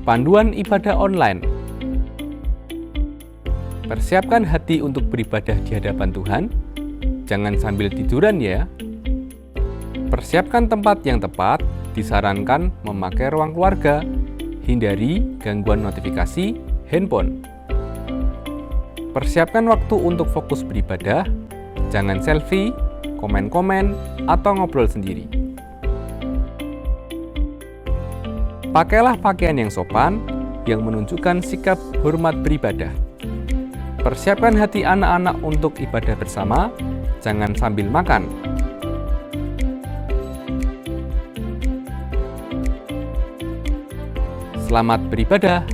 Panduan ibadah online. Persiapkan hati untuk beribadah di hadapan Tuhan. Jangan sambil tiduran ya. Persiapkan tempat yang tepat. Disarankan memakai ruang keluarga. Hindari gangguan notifikasi handphone. Persiapkan waktu untuk fokus beribadah. Jangan selfie, komen-komen, atau ngobrol sendiri. Pakailah pakaian yang sopan, yang menunjukkan sikap hormat beribadah. Persiapkan hati anak-anak untuk ibadah bersama, jangan sambil makan. Selamat beribadah.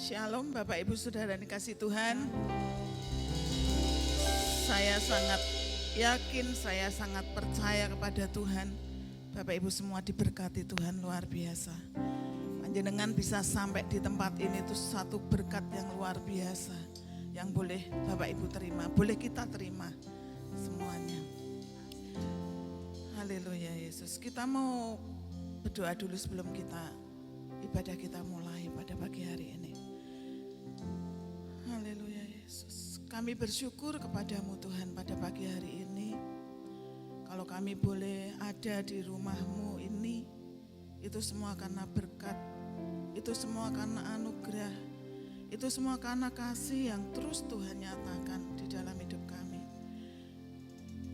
Shalom Bapak Ibu Saudara dikasih Tuhan. Saya sangat yakin, saya sangat percaya kepada Tuhan. Bapak Ibu semua diberkati Tuhan luar biasa. Panjenengan bisa sampai di tempat ini itu satu berkat yang luar biasa. Yang boleh Bapak Ibu terima, boleh kita terima semuanya. Haleluya Yesus. Kita mau berdoa dulu sebelum ibadah kita mulai pada pagi hari ini. Haleluya Yesus. Kami bersyukur kepadamu Tuhan pada pagi hari ini. Kalau kami boleh ada di rumah-Mu ini, itu semua karena berkat, itu semua karena anugerah, itu semua karena kasih yang terus Tuhan nyatakan di dalam hidup kami.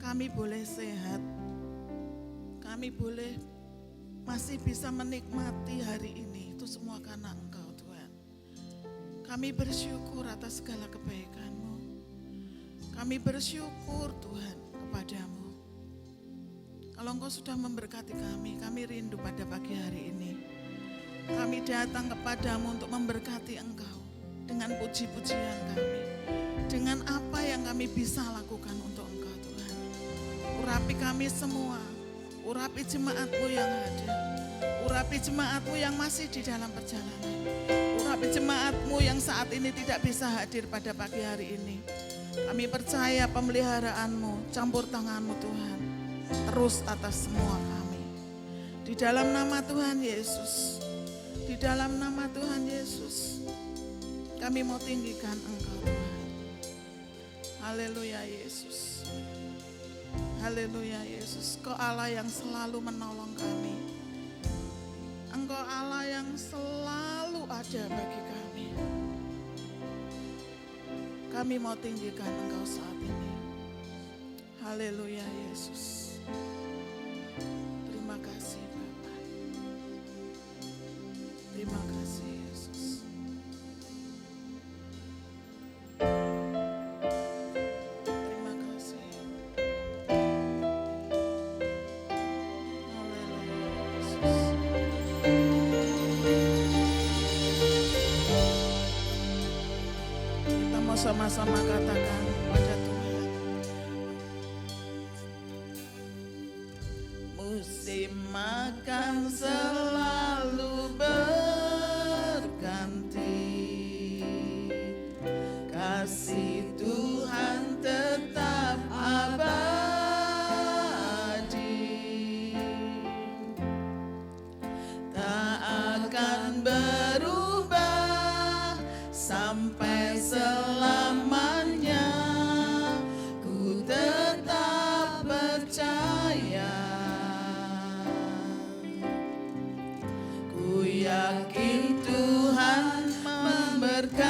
Kami boleh sehat, kami boleh masih bisa menikmati hari ini, itu semua karena Engkau Tuhan. Kami bersyukur atas segala kebaikan-Mu. Kami bersyukur Tuhan kepadamu. Kalau Engkau sudah memberkati kami rindu pada pagi hari ini. Kami datang kepadamu untuk memberkati Engkau dengan puji-pujian kami. Dengan apa yang kami bisa lakukan untuk Engkau Tuhan. Urapi kami semua, urapi jemaat-Mu yang hadir. Urapi jemaat-Mu yang masih di dalam perjalanan. Urapi jemaat-Mu yang saat ini tidak bisa hadir pada pagi hari ini. Kami percaya pemeliharaan-Mu, campur tangan-Mu Tuhan, terus atas semua kami. Di dalam nama Tuhan Yesus, di dalam nama Tuhan Yesus, kami mau tinggikan Engkau Tuhan. Haleluya Yesus. Haleluya Yesus, Engkau Allah yang selalu menolong kami. Engkau Allah yang selalu ada bagi kami. Kami mau tinggikan Engkau saat ini. Haleluya Yesus. Terima kasih Bapa. Terima kasih Yesus. Terima kasih. Haleluya Yesus. Kita mau sama-sama katakan pada Tuhan. Musim makan selalu berganti, kasih Tuhan tetap abadi, tak akan berubah sampai selamanya. Ku tetap percaya, ku yakin Tuhan memberkati,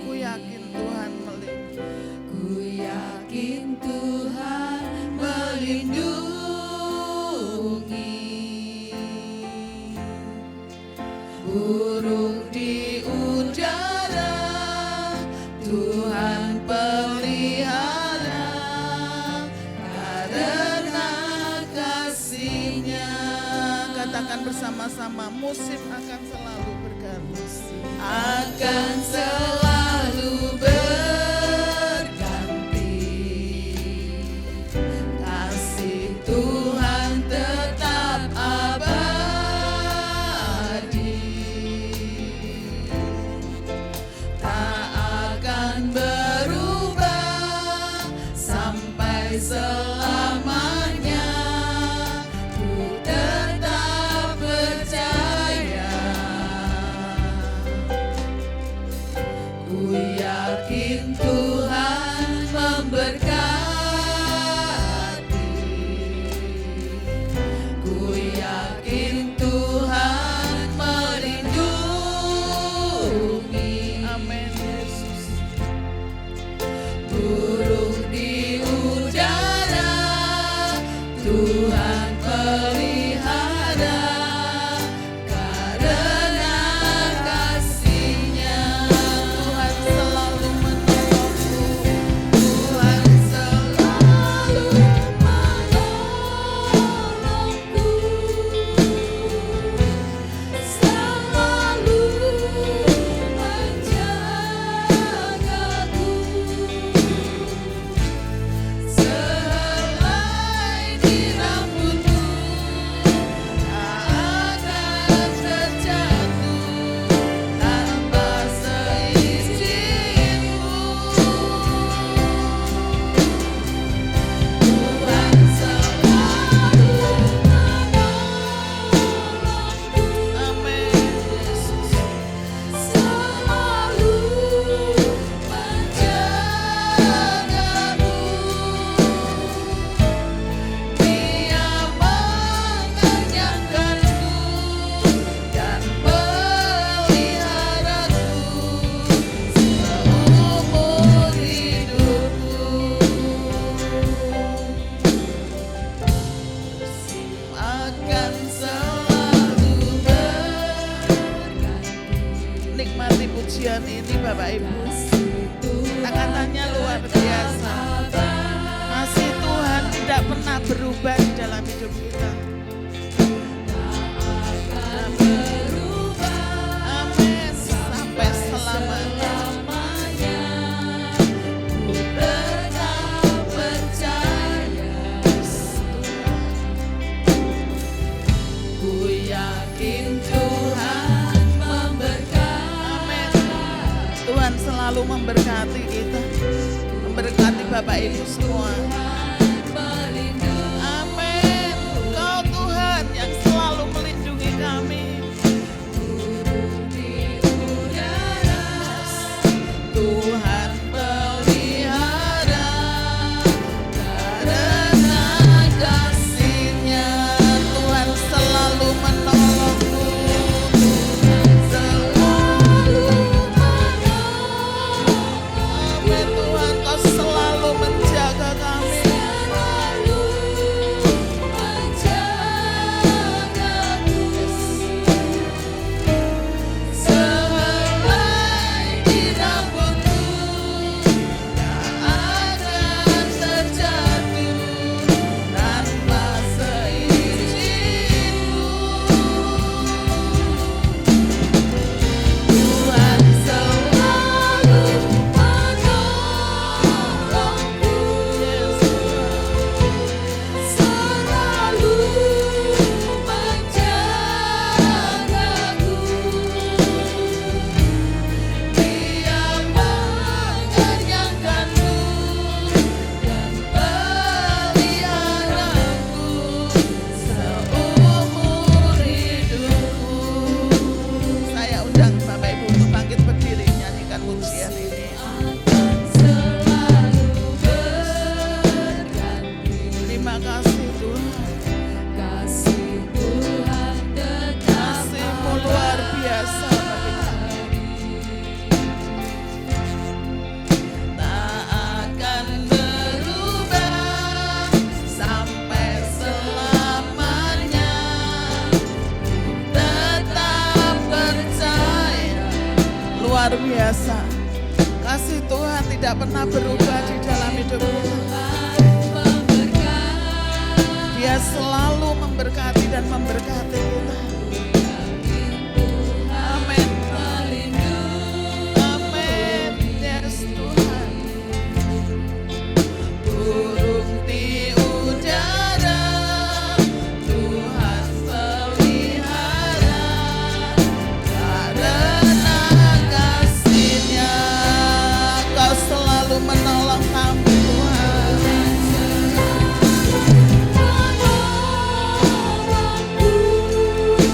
ku yakin Tuhan melindungi, ku yakin Tuhan melindungi. Burung di udara Tuhan pelihara, karena kasih-Nya. Katakan bersama-sama, musim akan selalu berganti. Akan selalu berganti, yakin Tuhan memberkati. Ku yakin Tuhan melindungi. Amin Yesus. Burung di udara Tuhan pelihara, karena kasih-Nya Tuhan selalu menolongku. Tuhan selalu menolongku, selalu menjagaku. Sehelai di rambutmu tak akan terjatuh tanpa seizinku. Tuhan selalu menolongku, Amin Yesus. selalu menjagaku. Dia mengenyangkanku dan peliharaku seumur hidupku. Akan selalu berganti. Nikmati pujian ini Bapak Ibu. Tangannya luar biasa. Kasih Tuhan tidak pernah berubah di dalam hidup kita. Amin. Sampai selamanya. Ku tetap percaya. Ku yakin Tuhan memberkati. Tuhan selalu memberkati kita. Memberkati Bapak Ibu semua. Amin. Engkau Tuhan yang selalu melindungi kami. Tuhan pelihara, karena kasih-Nya Tuhan selalu menolongku. selalu Amin Tuhan, Kau selalu menjaga kami. selalu menjagaku. Sehelai di rambutmu tak akan terjatuh tanpa seizinku. Tuhan selalu menolongku, selalu menjagaku. Dia mengenyangkanku dan peliharaku seumur hidupku. Saya undang Bapak Ibu untuk bangkit berdiri nyanyikan pujian ini. Selalu berganti. Terima kasih Tuhan. Kasih Tuhan tetap Kasih-Mu luar biasa bagi kami. tak akan berubah sampai selamanya. Tetap percaya. Luar biasa. Kasih Tuhan tidak pernah berubah di dalam hidup kita. Dia selalu memberkati dan memberkati kita. Amin. Amin. Yes Tuhan. Burung di udara Tuhan pelihara, karena kasih-Nya Kau selalu menolong kami Tuhan. menolongku.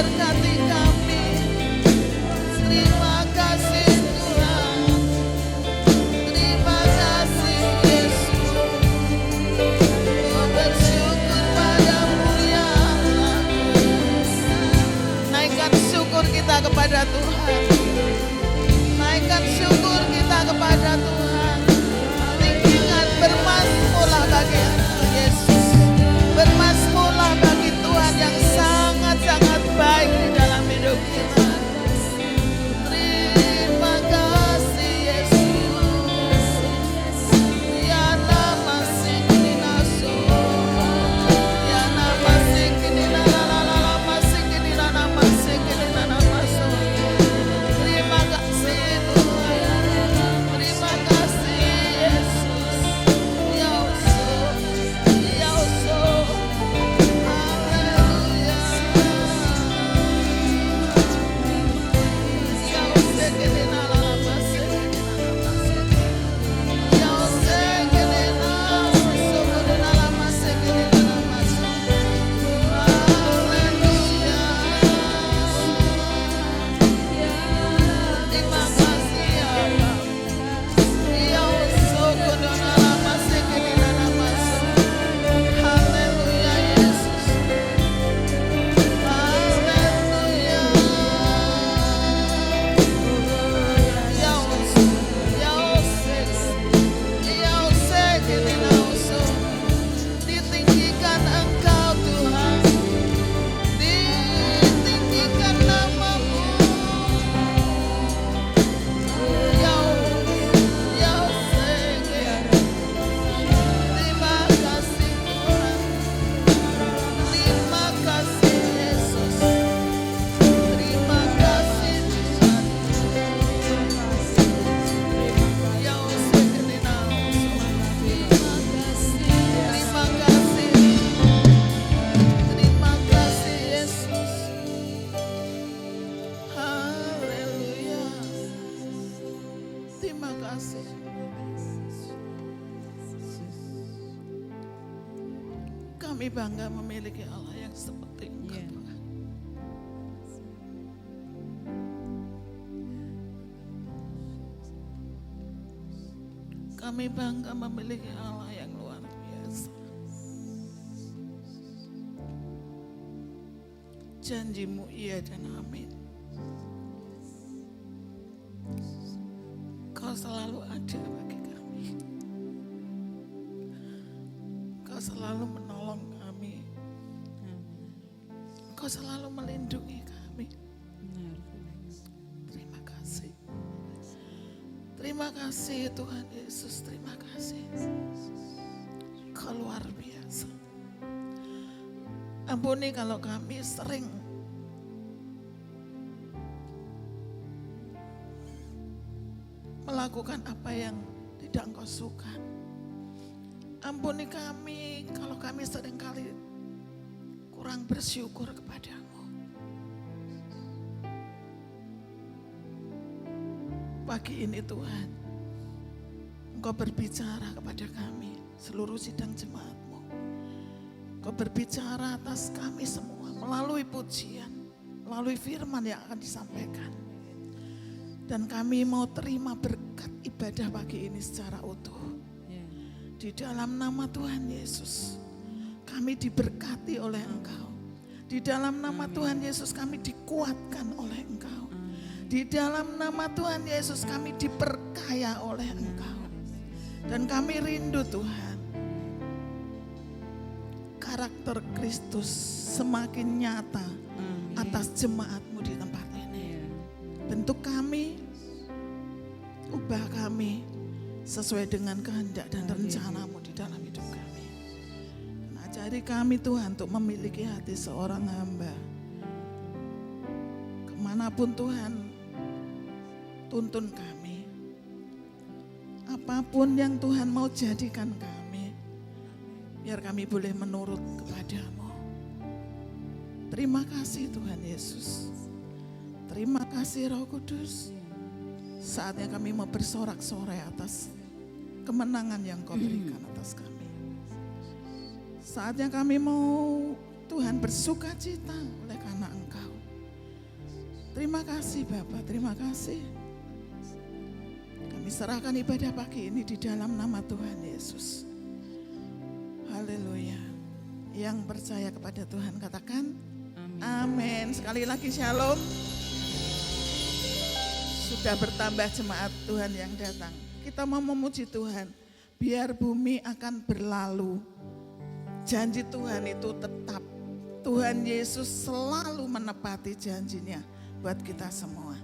berkati kami. Terima kasih Tuhan. Terima kasih Yesus. Oh, bersyukur padamu ya Allah. Naikkan syukur kita kepada Tuhan. Naikkan syukur kita kepada Tuhan. Tinggikan bermasmurlah bagi Yesus. Bermasmurlah bagi Tuhan yang sangat-sangat baik di dalam hidup kita. Terima kasih Yesus. Ya nama sikinaso. Ya nama sikina la la la la masikina nama sikina nama so. Terima kasih Tuhan. Terima kasih Yesus. Ya uso. Ya uso. Haleluya. Ya uso kena la la masikina nama so. Ya uso kena uso kena la masikina nama so. Haleluya. Terima kasih ya Allah. Ya uso kena la masikina nama so. Haleluya Yesus. Haleluya. Ya uso. Ya uso. Ya uso kena uso. Ditinggikan Engkau Tuhan. Ditinggikan namamu. Ya ya terima kasih Tuhan. Terima kasih Yesus. Terima kasih Tuhan. Ya terima kasih. Terima kasih Yesus. Haleluya. Terima kasih. Kami bangga memiliki Allah yang seperti Engkau Tuhan. Kami bangga memiliki Allah yang luar biasa. Janjimu iya dan amin. Kau selalu ada bagi kami. Kau selalu menolong kami. Kau selalu melindungi kami. Terima kasih. Terima kasih Tuhan Yesus. Terima kasih. Kau luar biasa. Ampuni kalau kami sering melakukan apa yang tidak Engkau suka. Ampuni kami kalau kami seringkali kurang bersyukur kepadamu. Pagi ini Tuhan, Engkau berbicara kepada kami, seluruh sidang jemaat-Mu. Engkau berbicara atas kami semua melalui pujian, melalui firman yang akan disampaikan. Dan kami mau terima berkat ibadah pagi ini secara utuh. Di dalam nama Tuhan Yesus, kami diberkati oleh Engkau. Di dalam nama Tuhan Yesus kami dikuatkan oleh Engkau. Di dalam nama Tuhan Yesus kami diperkaya oleh Engkau. Dan kami rindu Tuhan, karakter Kristus semakin nyata atas jemaat-Mu di tempat ini. Bentuk kami, ubah kami sesuai dengan kehendak dan rencana-Mu di dalam hidup kami. Dan ajari kami Tuhan untuk memiliki hati seorang hamba. Kemanapun Tuhan tuntun kami, apapun yang Tuhan mau jadikan kami, biar kami boleh menurut kepada-Mu. Terima kasih Tuhan Yesus. Terima kasih Roh Kudus. Saatnya kami mau bersorak-sorai atas kemenangan yang Kau berikan atas kami. Saatnya kami mau Tuhan bersuka cita oleh karena Engkau. Terima kasih Bapak, terima kasih. Kami serahkan ibadah pagi ini di dalam nama Tuhan Yesus. Haleluya. Yang percaya kepada Tuhan katakan amin. Sekali lagi shalom. Sudah bertambah jemaat Tuhan yang datang. Kita mau memuji Tuhan. Biar bumi akan berlalu, janji Tuhan itu tetap. Tuhan Yesus selalu menepati janjinya buat kita semua.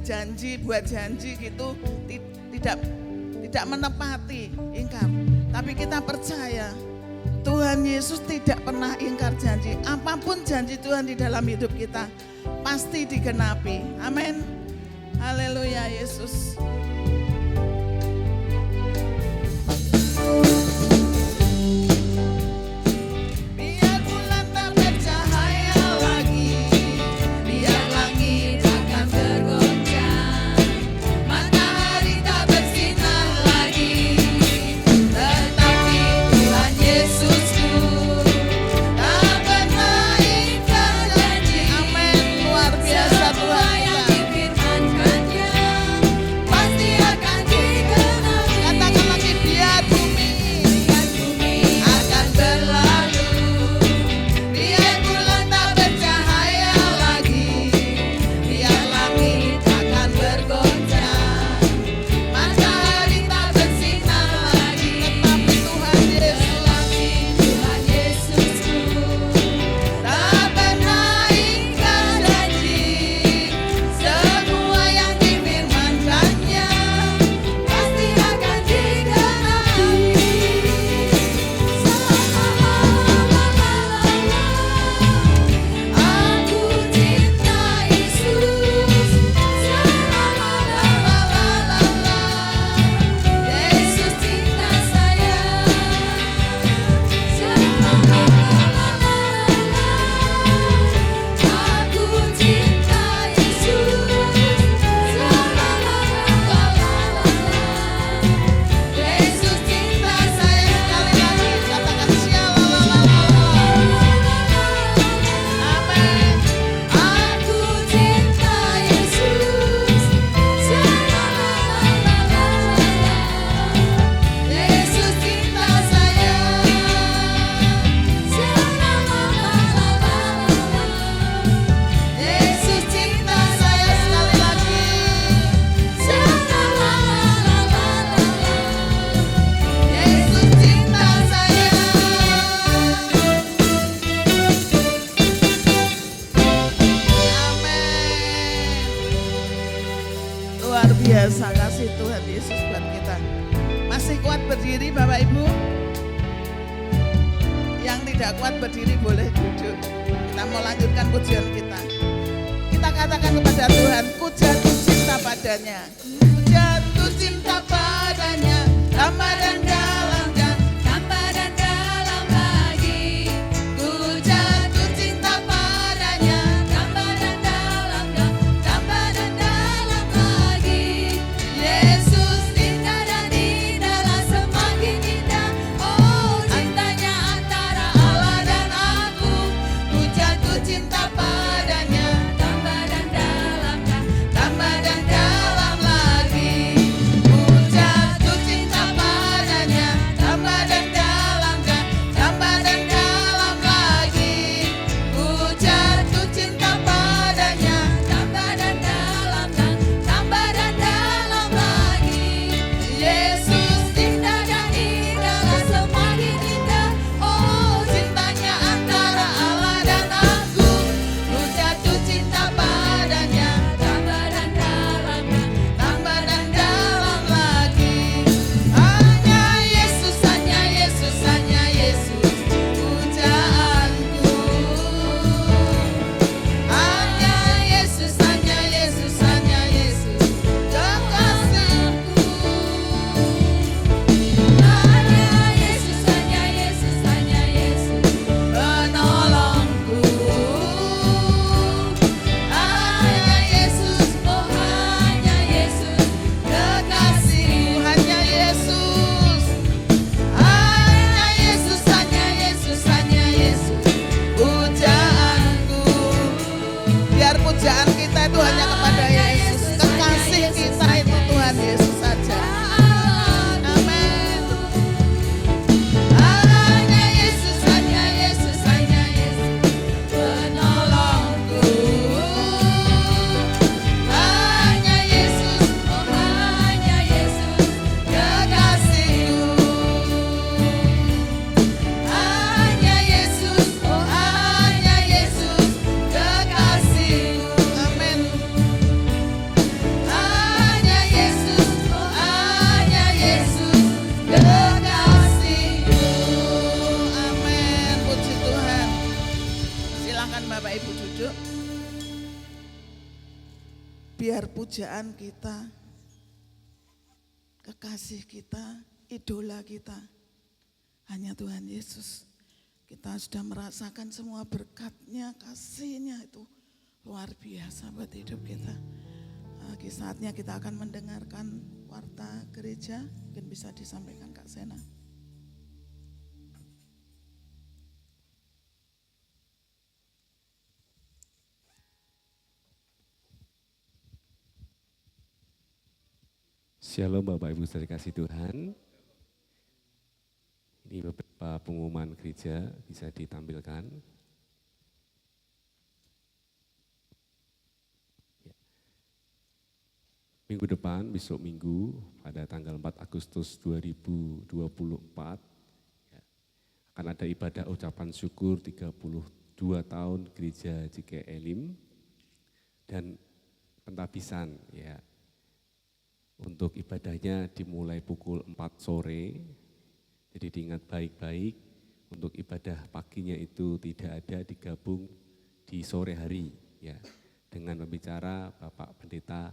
Janji buat janji gitu tidak menepati, ingkar. Tapi kita percaya Tuhan Yesus tidak pernah ingkar janji. Apapun janji Tuhan di dalam hidup kita pasti digenapi. Amin. Haleluya Yesus. Pasti masih kuat berdiri Bapak Ibu? Yang tidak kuat berdiri boleh duduk. Kita mau lanjutkan pujian kita. Kita katakan kepada Tuhan, ku jatuh cinta padanya. Ku jatuh cinta padanya, tambah dan dalam dan tambah dan dalam lagi. Ku jatuh cinta padanya, tambah dan dalam dan tambah dan dalam lagi. Yesus indah dan indahlah semakin indah. Oh cintanya antara Allah dan aku. Ku jatuh cinta padanya, tambah dan dalam dan tambah dan dalam lagi. Ku jatuh cinta padanya, tambah dan dalam dan tambah dan dalam lagi. Ku jatuh cinta padanya, tambah dan dalam dan tambah dan dalam lagi. Yesus indah dan indahlah semakin indah. Oh cintanya antara Allah dan aku. Ku jatuh cinta padanya, tambah dan dalam dan tambah dan dalam lagi. Hanya Yesus, hanya Yesus, hanya Yesus pujaanku. Hanya Yesus, hanya Yesus, hanya Yesus kekasihku. Hanya Yesus, hanya Yesus, hanya Yesus penolongku. Hanya Yesus, oh hanya Yesus kekasihku. Hanya Yesus, hanya Yesus, hanya Yesus, hanya Yesus pujaanku. Biar pujaan kita itu hanya kepada Yesus. Kekasih kita itu Tuhan Yesus saja. Amin. Hanya Yesus, hanya Yesus, hanya Yesus penolongku. Hanya Yesus, oh hanya Yesus kekasihku. Hanya Yesus, oh hanya Yesus kekasihku. Amin. Hanya Yesus, oh hanya Yesus kekasihku. Amin. Puji Tuhan. Silakan Bapak Ibu duduk. Biar pujaan kita, kekasih kita, idola kita hanya Tuhan Yesus. Kita sudah merasakan semua berkat-Nya, kasih-Nya itu luar biasa buat hidup kita. Lagi saatnya kita akan mendengarkan warta gereja, mungkin bisa disampaikan Kak Sena. Shalom Bapak Ibu saudara kasih Tuhan. Ini beberapa pengumuman gereja bisa ditampilkan. Ya. Minggu depan, besok Minggu, pada tanggal 4 Agustus 2024, ya, akan ada ibadah ucapan syukur 32 tahun Gereja JKI Elim dan pentabisan, ya. Untuk ibadahnya dimulai pukul 4 sore, jadi diingat baik-baik, untuk ibadah paginya itu tidak ada, digabung di sore hari, ya, dengan pembicara Bapak Pendeta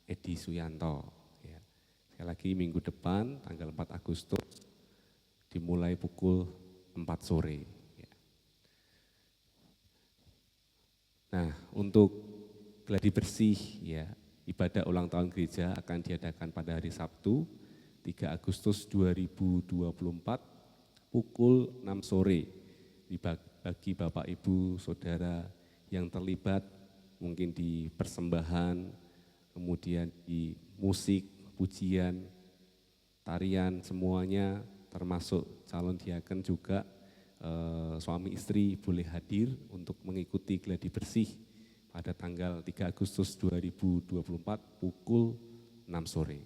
Edi Suyanto. Ya. Sekali lagi minggu depan tanggal 4 Agustus dimulai pukul 4 sore. Ya. Nah, untuk gladi bersih, ya, ibadah ulang tahun gereja akan diadakan pada hari Sabtu 3 Agustus 2024 pukul 6 sore. Bagi Bapak Ibu Saudara yang terlibat mungkin di persembahan, kemudian di musik, pujian, tarian, semuanya termasuk calon diaken juga suami istri boleh hadir untuk mengikuti gladi bersih pada tanggal 3 Agustus 2024 pukul 6 sore.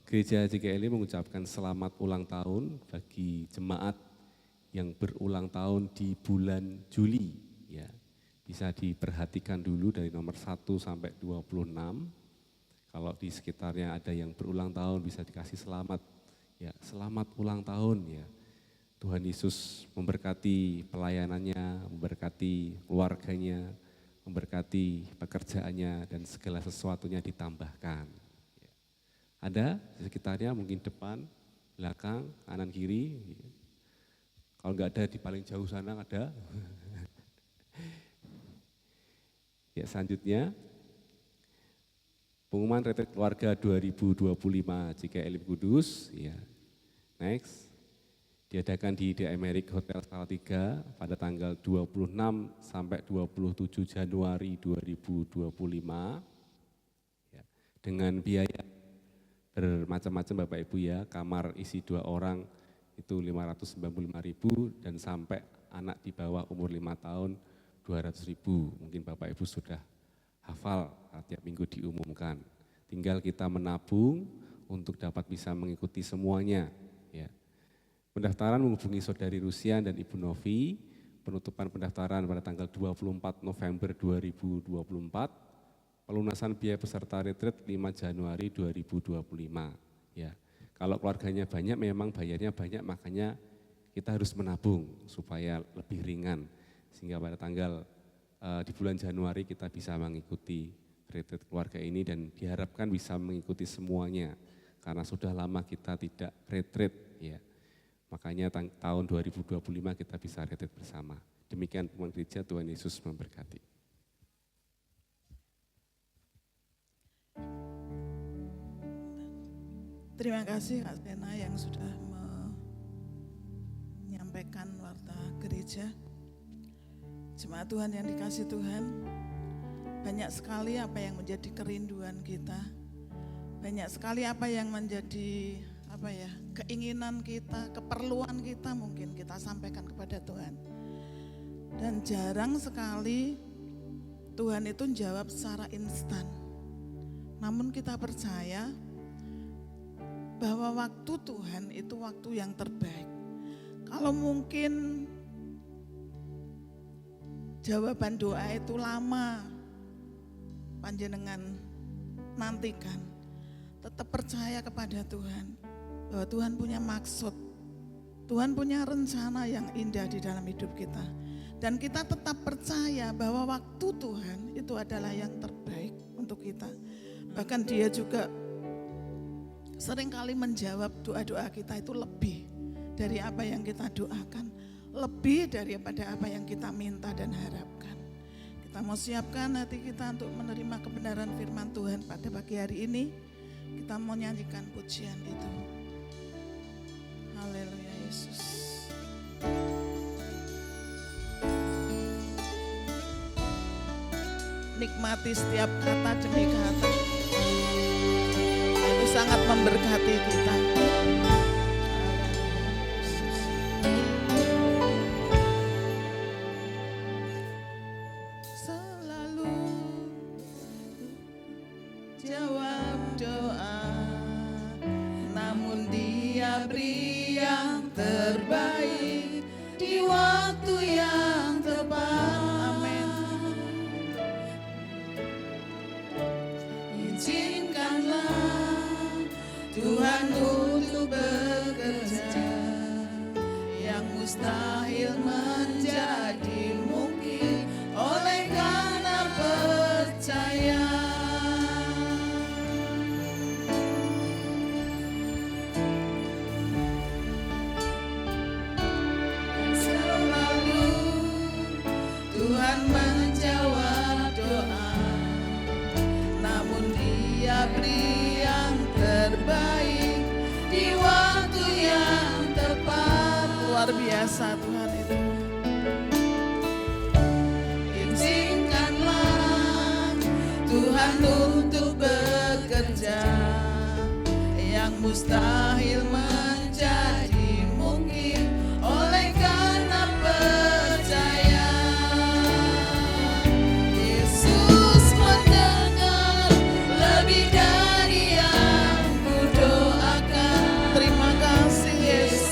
Gereja JKI mengucapkan selamat ulang tahun bagi jemaat yang berulang tahun di bulan Juli. Ya, bisa diperhatikan dulu dari nomor 1 sampai 26. Kalau di sekitarnya ada yang berulang tahun bisa dikasih selamat. Ya, selamat ulang tahun ya. Tuhan Yesus memberkati pelayanannya, memberkati keluarganya, memberkati pekerjaannya dan segala sesuatunya ditambahkan. Ya. Ada di sekitarnya mungkin depan, belakang, kanan, kiri. Kalau enggak ada di paling jauh sana ada. Ya, selanjutnya pengumuman retret keluarga 2025 JKLIP Kudus, ya. Next, diadakan di The Amerik Hotel Salatiga pada tanggal 26 sampai 27 Januari 2025, ya. Dengan biaya bermacam-macam Bapak Ibu ya, kamar isi 2 orang itu 595.000 dan sampai anak di bawah umur 5 tahun 200.000. Mungkin Bapak Ibu sudah hafal tiap minggu diumumkan. Tinggal kita menabung untuk dapat bisa mengikuti semuanya. Ya. Pendaftaran menghubungi Saudari Rusian dan Ibu Novi. Penutupan pendaftaran pada tanggal 24 November 2024. Pelunasan biaya peserta retret 5 Januari 2025. Ya. Kalau keluarganya banyak, memang bayarnya banyak, makanya kita harus menabung supaya lebih ringan. Sehingga pada tanggal di bulan Januari kita bisa mengikuti retret keluarga ini dan diharapkan bisa mengikuti semuanya karena sudah lama kita tidak retret ya. Makanya tahun 2025 kita bisa retret bersama. Demikian pengumuman gereja, Tuhan Yesus memberkati. Terima kasih Kak Sena yang sudah menyampaikan warta gereja. Jemaat Tuhan yang dikasih Tuhan, banyak sekali apa yang menjadi kerinduan kita, banyak sekali apa yang menjadi keinginan kita, keperluan kita mungkin kita sampaikan kepada Tuhan. Dan jarang sekali Tuhan itu jawab secara instan. Namun kita percaya bahwa waktu Tuhan itu waktu yang terbaik. Kalau mungkin jawaban doa itu lama, panjenengan nantikan, tetap percaya kepada Tuhan, bahwa Tuhan punya maksud, Tuhan punya rencana yang indah di dalam hidup kita. Dan kita tetap percaya bahwa waktu Tuhan itu adalah yang terbaik untuk kita. Bahkan Dia juga seringkali menjawab doa-doa kita itu lebih dari apa yang kita doakan, lebih daripada apa yang kita minta dan harapkan. Kita mau siapkan hati kita untuk menerima kebenaran firman Tuhan pada pagi hari ini. Kita mau nyanyikan pujian itu. Haleluya Yesus. Nikmati setiap kata demi kata. Itu sangat memberkati kita. Biasa Tuhan itu. Izinkanlah Tuhan untuk bekerja, yang mustahil menjadi mungkin oleh karena percaya. Yesus mendengar lebih dari yang kudoakan. Terima kasih Yesus.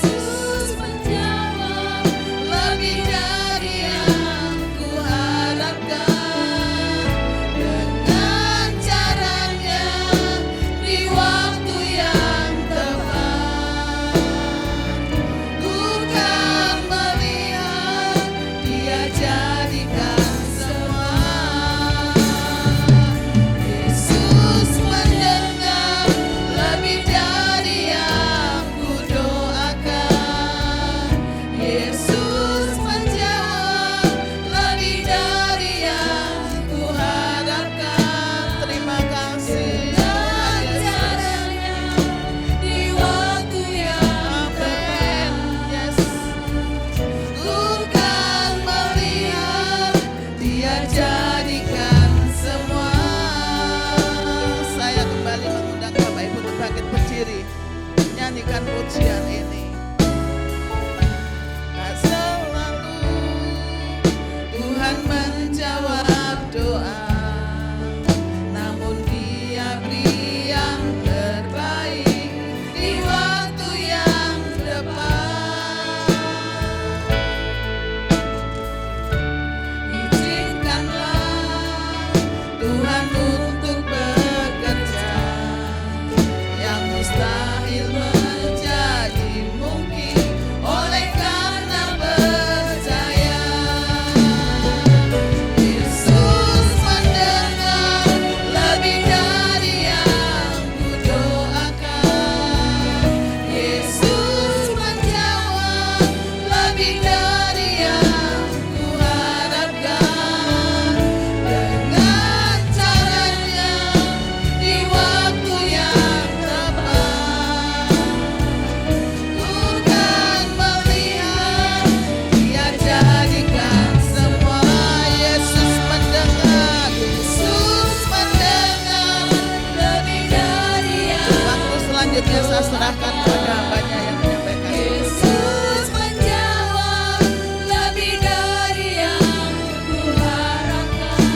semuanya saya serahkan kepada hambanya yang menyampaikan. Yesus menjawab lebih dari yang kuharapkan,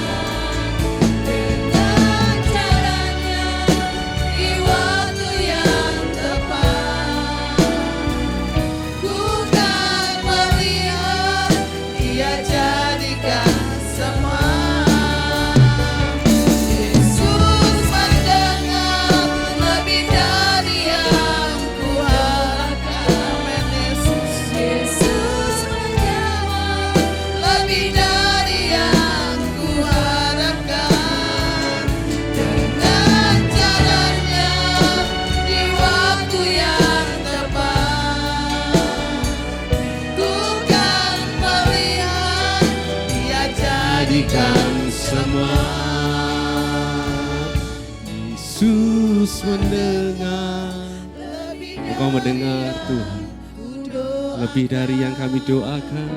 dengan caranya di waktu yang tepat. Ku kan melihat Dia jadikan semua. Yesus mendengar lebih dari yang kuharapkan. Amin Yesus. Yesus menjawab lebih dari yang kuharapkan, dengan caranya di waktu yang tepat. Ku kan melihat Dia jadikan semua. Yesus mendengar, Engkau mendengar Tuhan, lebih dari yang kami doakan.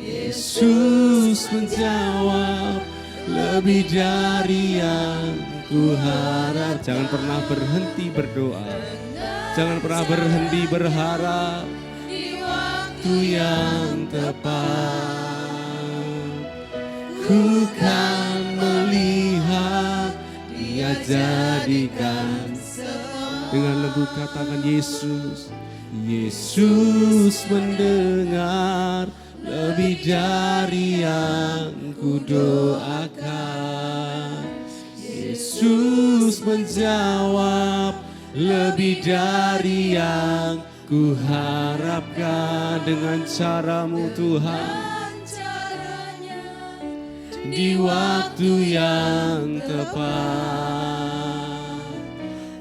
Yesus menjawab lebih dari yang ku harap. Jangan pernah berhenti berdoa, jangan pernah berhenti berharap. di waktu Waktu yang tepat, ku kan melihat Dia jadikan. Dengan lembut katakan Yesus. Yesus mendengar lebih dari yang ku doakan. Yesus menjawab lebih dari yang ku harapkan, dengan caramu Tuhan, caranya di waktu yang tepat.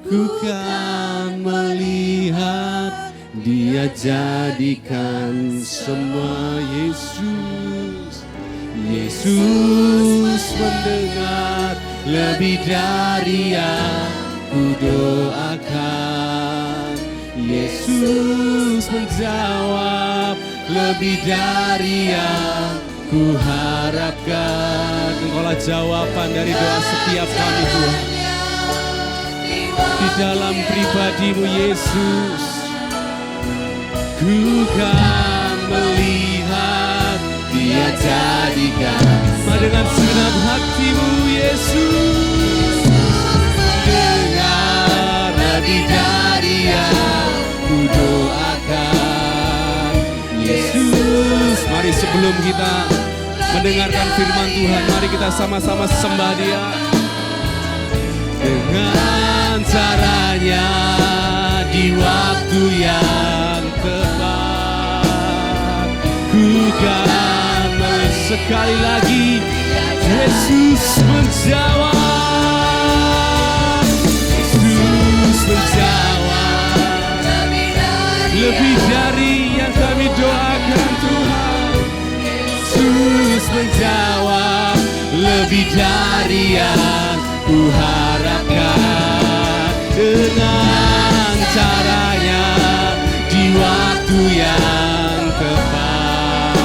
Ku kan melihat Dia jadikan semua. Yesus mendengar lebih dari yang ku doakan. Yesus menjawab lebih dari yang ku harapkan. Engkaulah jawaban dari doa setiap kami Tuhan. Di dalam pribadimu Yesus, ku kan melihat Dia jadikan. Dengan segenap hatimu Yesus, dengar lebih dari yang ku doakan. Yesus, mari sebelum kita mendengarkan firman Tuhan, mari kita sama-sama sembah Dia. Dengan caranya di waktu yang tepat, ku kan sekali lagi. Yesus menjawab, Yesus menjawab lebih dari yang kami doakan Tuhan. Yesus menjawab lebih dari yang ku harapkan, dengan caranya di waktu yang tepat.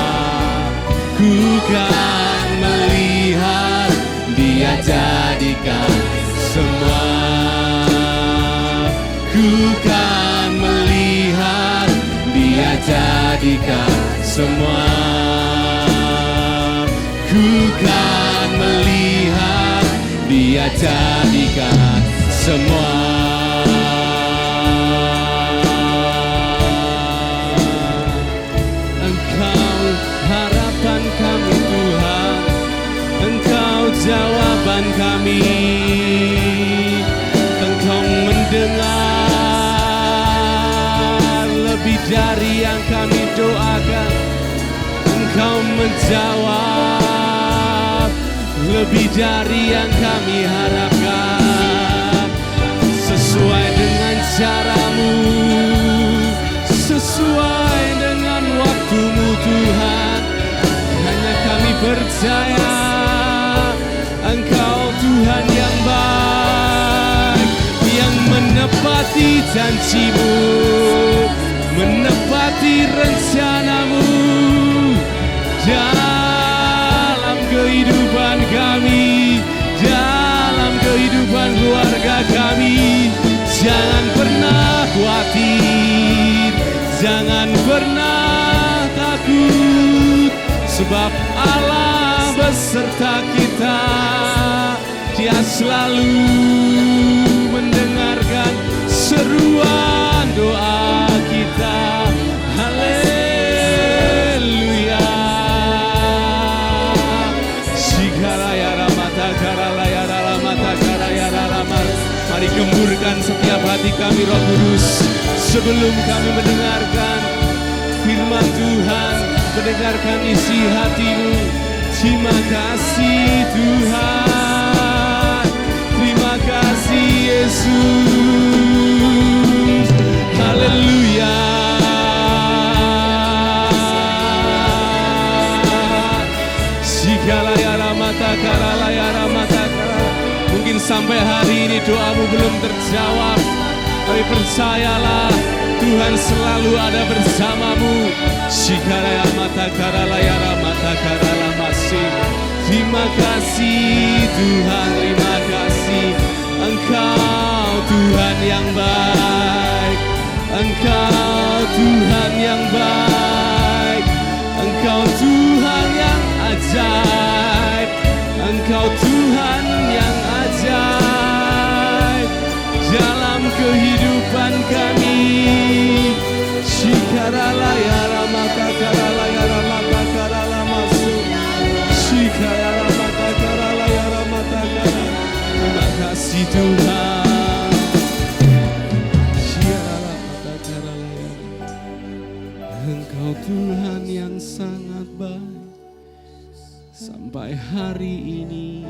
Ku kan melihat Dia jadikan semua. Ku kan melihat Dia jadikan semua. Ku kan melihat Dia jadikan semua. Engkau harapan kami Tuhan, Engkau jawaban kami. Engkau mendengar lebih dari yang kami doakan. Engkau menjawab lebih dari yang kami harapkan. Sesuai dengan caramu, sesuai dengan waktumu Tuhan. Hanya kami percaya Engkau Tuhan yang baik, yang menepati janjimu, menepati rencanamu dalam kehidupan kami, dalam kehidupan keluarga kami. Jangan pernah pernah takut, sebab Allah beserta kita. Dia selalu mendengarkan seruan doa kita. Haleluya. Sikaraya ramata karalaya ramata karaya ramata. Mari gemburkan setiap hati kami, Roh Kudus, sebelum kami mendengarkan firman Tuhan, mendengarkan isi hatimu. Terima kasih Tuhan, terima kasih Yesus. Haleluya. Sikalaya ramata karalaya ramata karalaya. Mungkin sampai hari ini doamu belum terjawab, tapi percayalah Tuhan selalu ada bersamamu. Sikalaya mata karalaya ramata karala masih. Terima kasih Tuhan, terima kasih. Engkau Tuhan yang baik, Engkau Tuhan yang baik, Engkau Tuhan yang ajaib, Engkau Tuhan yang ajaib dalam kehidupan kami. Shikaralaya ramata karalaya ramata karala masuk. Shikaralaya ramata karalaya ramata karala. Terima kasih Tuhan. Shikaralaya ramata karalaya. Engkau Tuhan yang sangat baik sampai hari ini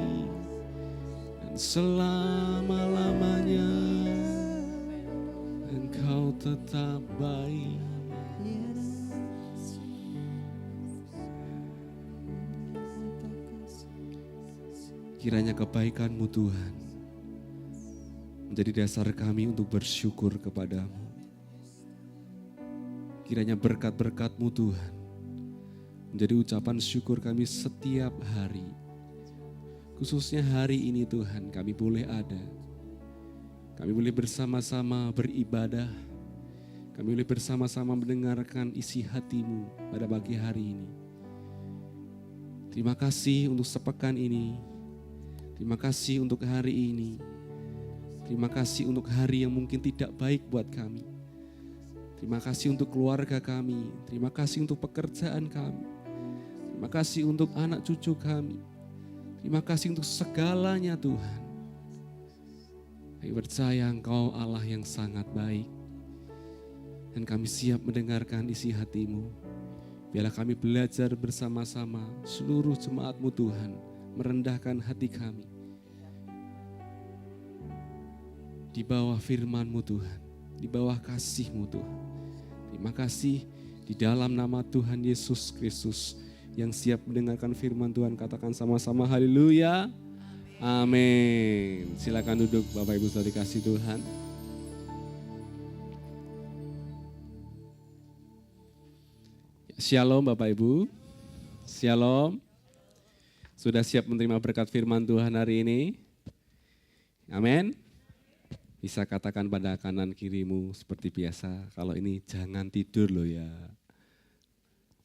dan selama-lamanya. Engkau tetap baik. Kiranya kebaikan-Mu Tuhan menjadi dasar kami untuk bersyukur kepadamu. Kiranya berkat-berkat-Mu Tuhan menjadi ucapan syukur kami setiap hari. Khususnya hari ini Tuhan, kami boleh ada. Kami boleh bersama-sama beribadah. Kami boleh bersama-sama mendengarkan isi hati-Mu pada pagi hari ini. Terima kasih untuk sepekan ini. Terima kasih untuk hari ini. Terima kasih untuk hari yang mungkin tidak baik buat kami. Terima kasih untuk keluarga kami. Terima kasih untuk pekerjaan kami. Terima kasih untuk anak cucu kami. Terima kasih untuk segalanya Tuhan. Kami percaya Engkau Allah yang sangat baik. Dan kami siap mendengarkan isi hati-Mu. Biarlah kami belajar bersama-sama seluruh jemaat-Mu Tuhan. Merendahkan hati kami. Di bawah firman-Mu Tuhan. Di bawah kasih-Mu Tuhan. Terima kasih di dalam nama Tuhan Yesus Kristus. Yang siap mendengarkan firman Tuhan, katakan sama-sama haleluya. Amin. Silakan duduk Bapak Ibu saudara dikasih Tuhan. Shalom Bapak Ibu. Shalom. Sudah siap menerima berkat firman Tuhan hari ini? Amin. Bisa katakan pada kanan kirimu seperti biasa, kalau ini jangan tidur loh ya.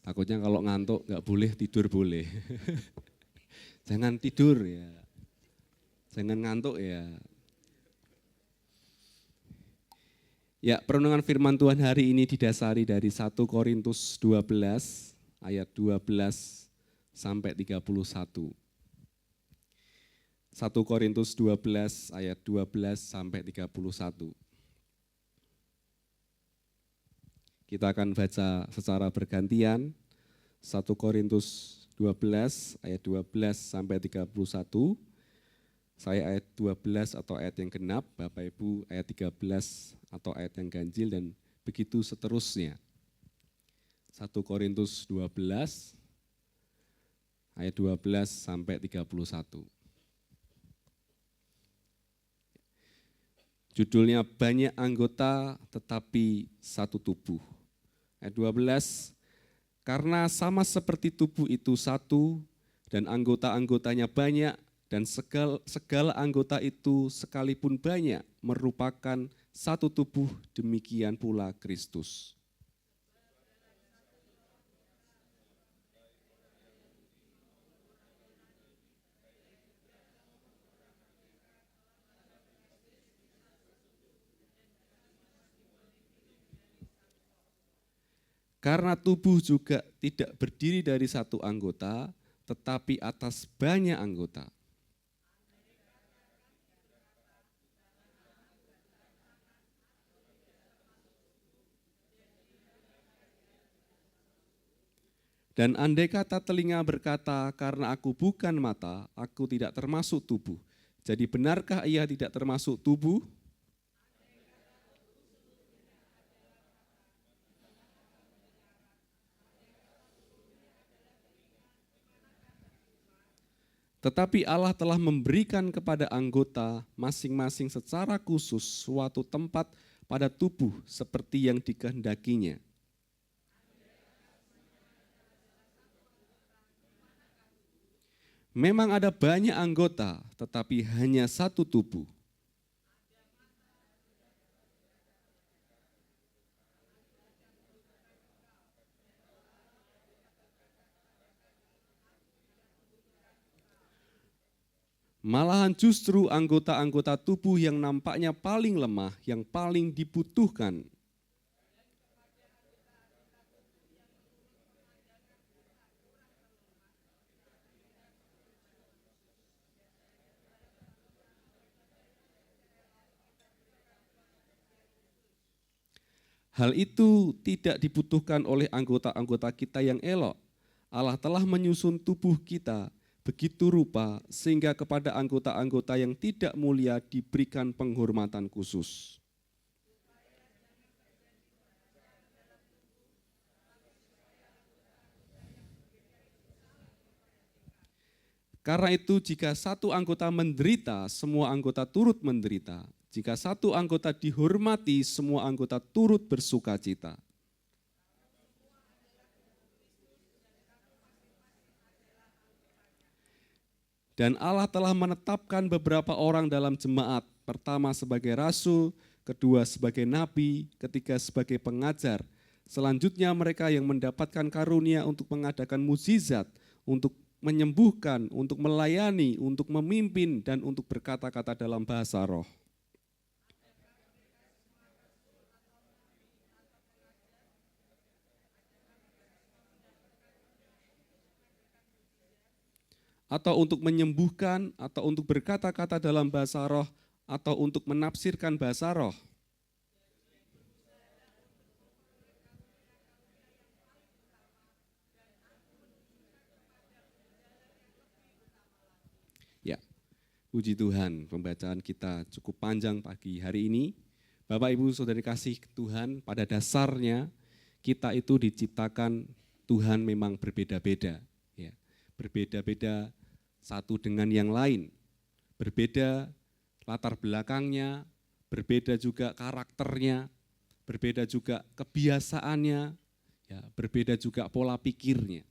Takutnya kalau ngantuk nggak boleh, tidur boleh. Jangan tidur ya. Jangan ngantuk ya. Ya, perenungan firman Tuhan hari ini didasari dari 1 Korintus 12 ayat 12 sampai 31. 1 Korintus 12 ayat 12 sampai 31. Kita akan baca secara bergantian. 1 Korintus 12 ayat 12 sampai 31. Saya ayat 12 atau ayat yang genap, Bapak Ibu ayat 13 atau ayat yang ganjil, dan begitu seterusnya. 1 Korintus 12 ayat 12 sampai 31. Judulnya banyak anggota tetapi satu tubuh. Ayat 12, karena sama seperti tubuh itu satu dan anggota-anggotanya banyak dan segala anggota itu sekalipun banyak merupakan satu tubuh, demikian pula Kristus. Karena tubuh juga tidak berdiri dari satu anggota, tetapi atas banyak anggota. Dan andai kata telinga berkata, karena aku bukan mata, aku tidak termasuk tubuh. Jadi benarkah ia tidak termasuk tubuh? Tetapi Allah telah memberikan kepada anggota masing-masing secara khusus suatu tempat pada tubuh seperti yang dikehendakinya. Memang ada banyak anggota, tetapi hanya satu tubuh. Malahan justru anggota-anggota tubuh yang nampaknya paling lemah, yang paling dibutuhkan. Hal itu tidak dibutuhkan oleh anggota-anggota kita yang elok. Allah telah menyusun tubuh kita begitu rupa sehingga kepada anggota-anggota yang tidak mulia diberikan penghormatan khusus. Karena itu jika satu anggota menderita, semua anggota turut menderita. Jika satu anggota dihormati, semua anggota turut bersukacita. Dan Allah telah menetapkan beberapa orang dalam jemaat, pertama sebagai rasul, kedua sebagai nabi, ketiga sebagai pengajar. Selanjutnya mereka yang mendapatkan karunia untuk mengadakan mukjizat, untuk menyembuhkan, untuk melayani, untuk memimpin, dan untuk berkata-kata dalam bahasa roh. Atau untuk menyembuhkan, atau untuk berkata-kata dalam bahasa roh, atau untuk menafsirkan bahasa roh. Ya, puji Tuhan, pembacaan kita cukup panjang pagi hari ini. Bapak, Ibu, Saudari kasih Tuhan, pada dasarnya kita itu diciptakan Tuhan memang berbeda-beda. Ya, berbeda-beda satu dengan yang lain, berbeda latar belakangnya, berbeda juga karakternya, berbeda juga kebiasaannya, ya, berbeda juga pola pikirnya.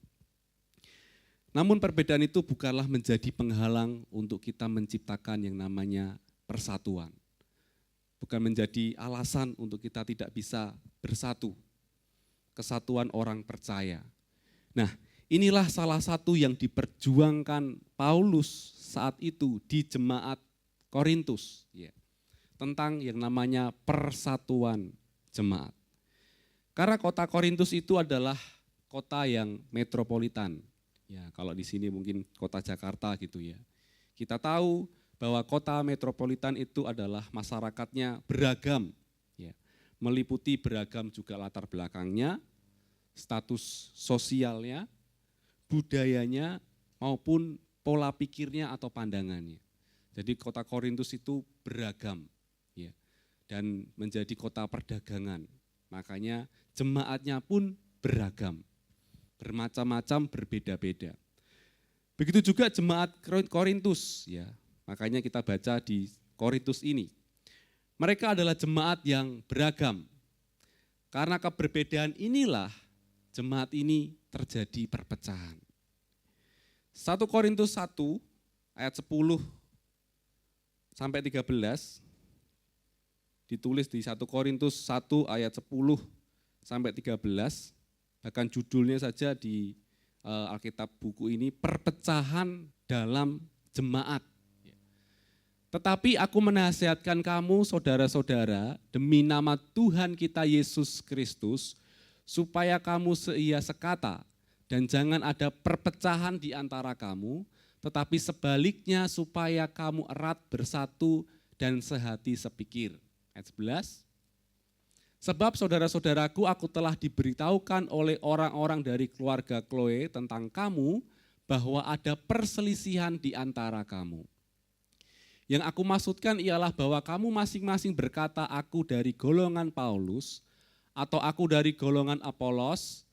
Namun perbedaan itu bukanlah menjadi penghalang untuk kita menciptakan yang namanya persatuan. Bukan menjadi alasan untuk kita tidak bisa bersatu. Kesatuan orang percaya. Nah, inilah salah satu yang diperjuangkan Paulus saat itu di jemaat Korintus, ya, tentang yang namanya persatuan jemaat. Karena kota Korintus itu adalah kota yang metropolitan. Ya, kalau di sini mungkin kota Jakarta gitu ya. Kita tahu bahwa kota metropolitan itu adalah masyarakatnya beragam, ya, meliputi beragam juga latar belakangnya, status sosialnya, budayanya maupun pola pikirnya atau pandangannya. Jadi kota Korintus itu beragam, ya, dan menjadi kota perdagangan. Makanya jemaatnya pun beragam, bermacam-macam, berbeda-beda. Begitu juga jemaat Korintus, ya. Makanya kita baca di Korintus ini. Mereka adalah jemaat yang beragam. Karena keberbedaan inilah jemaat ini terjadi perpecahan. 1 Korintus 1 ayat 10 sampai 13 ditulis di 1 Korintus 1 ayat 10 sampai 13, bahkan judulnya saja di Alkitab buku ini, perpecahan dalam jemaat. Tetapi aku menasihatkan kamu saudara-saudara demi nama Tuhan kita Yesus Kristus, supaya kamu seia sekata, dan jangan ada perpecahan di antara kamu, tetapi sebaliknya supaya kamu erat bersatu dan sehati sepikir. Ayat 11. Sebab saudara-saudaraku, aku telah diberitahukan oleh orang-orang dari keluarga Chloe tentang kamu, bahwa ada perselisihan di antara kamu. Yang aku maksudkan ialah bahwa kamu masing-masing berkata, aku dari golongan Paulus, atau aku dari golongan Apolos,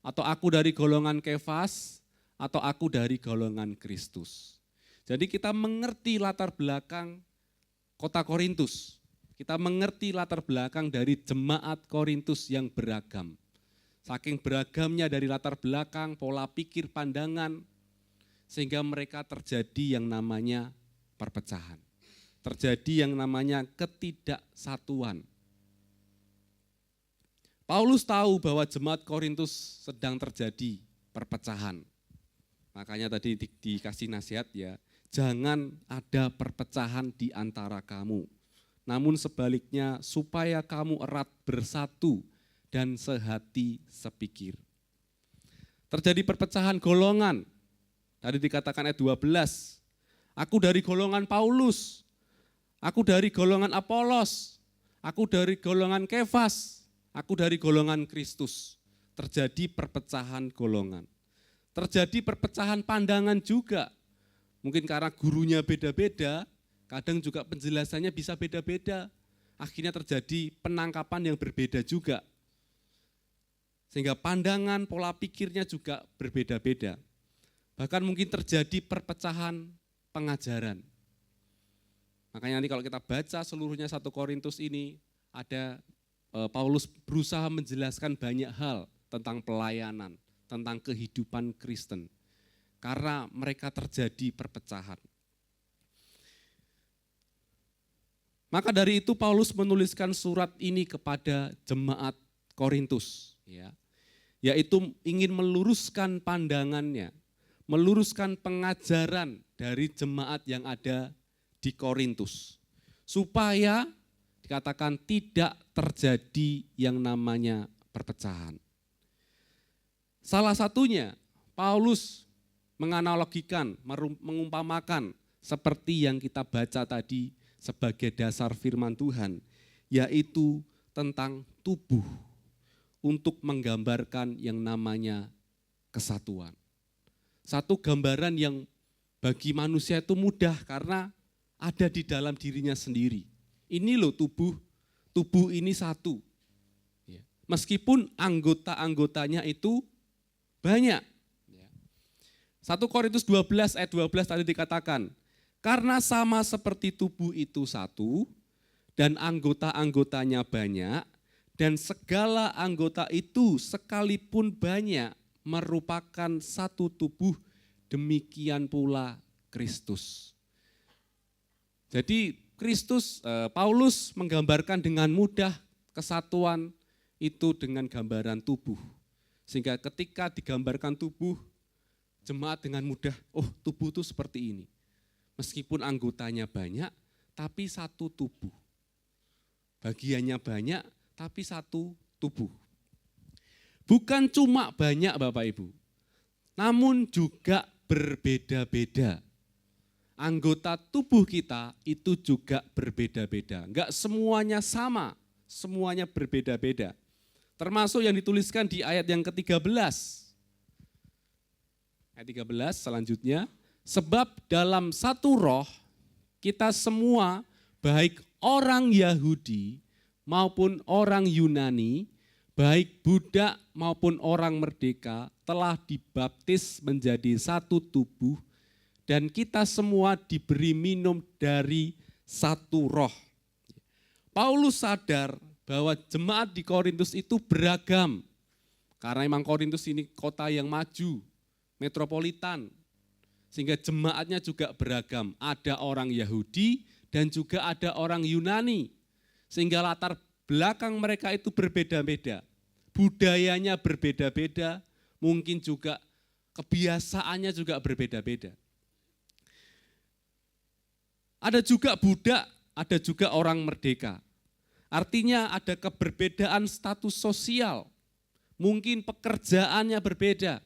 atau aku dari golongan Kefas, atau aku dari golongan Kristus. Jadi kita mengerti latar belakang kota Korintus. Kita mengerti latar belakang dari jemaat Korintus yang beragam. Saking beragamnya dari latar belakang, pola pikir, pandangan, sehingga mereka terjadi yang namanya perpecahan. Terjadi yang namanya ketidaksatuan. Paulus tahu bahwa jemaat Korintus sedang terjadi perpecahan. Makanya tadi dikasih nasihat ya, jangan ada perpecahan di antara kamu. Namun sebaliknya supaya kamu erat bersatu dan sehati sepikir. Terjadi perpecahan golongan. Tadi dikatakan ayat 12, aku dari golongan Paulus, aku dari golongan Apolos, aku dari golongan Kefas, aku dari golongan Kristus. Terjadi perpecahan golongan. Terjadi perpecahan pandangan juga. Mungkin karena gurunya beda-beda, kadang juga penjelasannya bisa beda-beda. Akhirnya terjadi penangkapan yang berbeda juga. Sehingga pandangan, pola pikirnya juga berbeda-beda. Bahkan mungkin terjadi perpecahan pengajaran. Makanya nanti kalau kita baca seluruhnya 1 Korintus ini, ada Paulus berusaha menjelaskan banyak hal tentang pelayanan, tentang kehidupan Kristen. Karena mereka terjadi perpecahan. Maka dari itu Paulus menuliskan surat ini kepada jemaat Korintus, yaitu ingin meluruskan pandangannya, meluruskan pengajaran dari jemaat yang ada di Korintus. Supaya dikatakan tidak terjadi yang namanya perpecahan. Salah satunya Paulus menganalogikan, mengumpamakan seperti yang kita baca tadi sebagai dasar firman Tuhan, yaitu tentang tubuh untuk menggambarkan yang namanya kesatuan. Satu gambaran yang bagi manusia itu mudah karena ada di dalam dirinya sendiri. Ini loh tubuh ini satu. Meskipun anggota-anggotanya itu banyak. 1 Korintus 12 ayat 12 tadi dikatakan, karena sama seperti tubuh itu satu dan anggota-anggotanya banyak dan segala anggota itu sekalipun banyak merupakan satu tubuh, demikian pula Kristus. Jadi Paulus menggambarkan dengan mudah kesatuan itu dengan gambaran tubuh. Sehingga ketika digambarkan tubuh, jemaat dengan mudah, oh tubuh itu seperti ini. Meskipun anggotanya banyak, tapi satu tubuh. Bagiannya banyak, tapi satu tubuh. Bukan cuma banyak Bapak Ibu, namun juga berbeda-beda. Anggota tubuh kita itu juga berbeda-beda. Enggak semuanya sama, semuanya berbeda-beda. Termasuk yang dituliskan di ayat yang ke-13. Ayat 13 selanjutnya, sebab dalam satu roh kita semua baik orang Yahudi maupun orang Yunani, baik budak maupun orang merdeka telah dibaptis menjadi satu tubuh dan kita semua diberi minum dari satu roh. Paulus sadar bahwa jemaat di Korintus itu beragam. Karena memang Korintus ini kota yang maju, metropolitan. Sehingga jemaatnya juga beragam. Ada orang Yahudi dan juga ada orang Yunani. Sehingga latar belakang mereka itu berbeda-beda. Budayanya berbeda-beda, mungkin juga kebiasaannya juga berbeda-beda. Ada juga budak, ada juga orang merdeka. Artinya ada keberbedaan status sosial. mungkin pekerjaannya berbeda,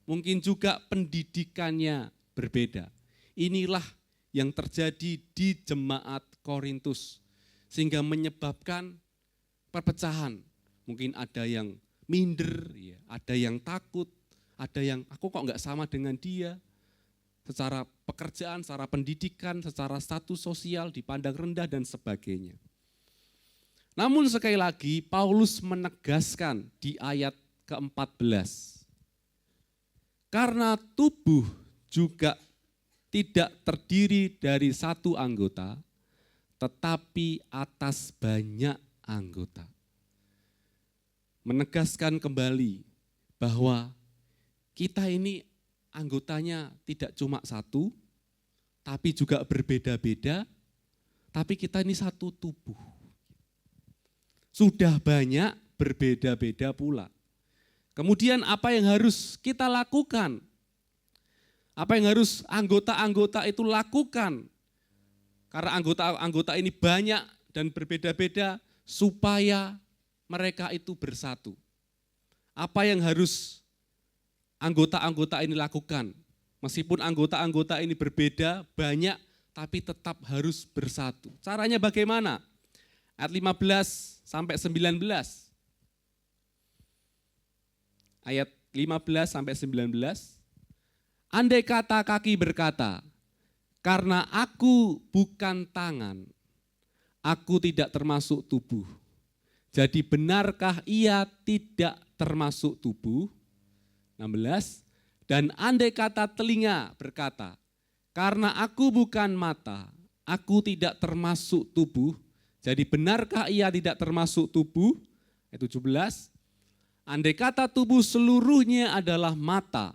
mungkin juga pendidikannya berbeda. Inilah yang terjadi di jemaat Korintus, sehingga menyebabkan perpecahan. Mungkin ada yang minder, ya, ada yang takut, ada yang aku kok enggak sama dengan dia. Secara pekerjaan, secara pendidikan, secara status sosial dipandang rendah dan sebagainya. Namun sekali lagi Paulus menegaskan di ayat ke-14. Karena tubuh juga tidak terdiri dari satu anggota, tetapi atas banyak anggota. Menegaskan kembali bahwa kita ini anggotanya tidak cuma satu, tapi juga berbeda-beda, tapi kita ini satu tubuh. Sudah banyak, berbeda-beda pula. Kemudian apa yang harus kita lakukan? Apa yang harus anggota-anggota itu lakukan? Karena anggota-anggota ini banyak dan berbeda-beda supaya mereka itu bersatu. Apa yang harus anggota-anggota ini lakukan? Meskipun anggota-anggota ini berbeda, banyak, tapi tetap harus bersatu. Caranya bagaimana? Ayat 15 sampai 19. Ayat 15 sampai 19. Andai kata kaki berkata, karena aku bukan tangan, aku tidak termasuk tubuh. Jadi benarkah ia tidak termasuk tubuh? 16. Dan andai kata telinga berkata, karena aku bukan mata, aku tidak termasuk tubuh. Jadi benarkah ia tidak termasuk tubuh? Ayat 17. Andai kata tubuh seluruhnya adalah mata,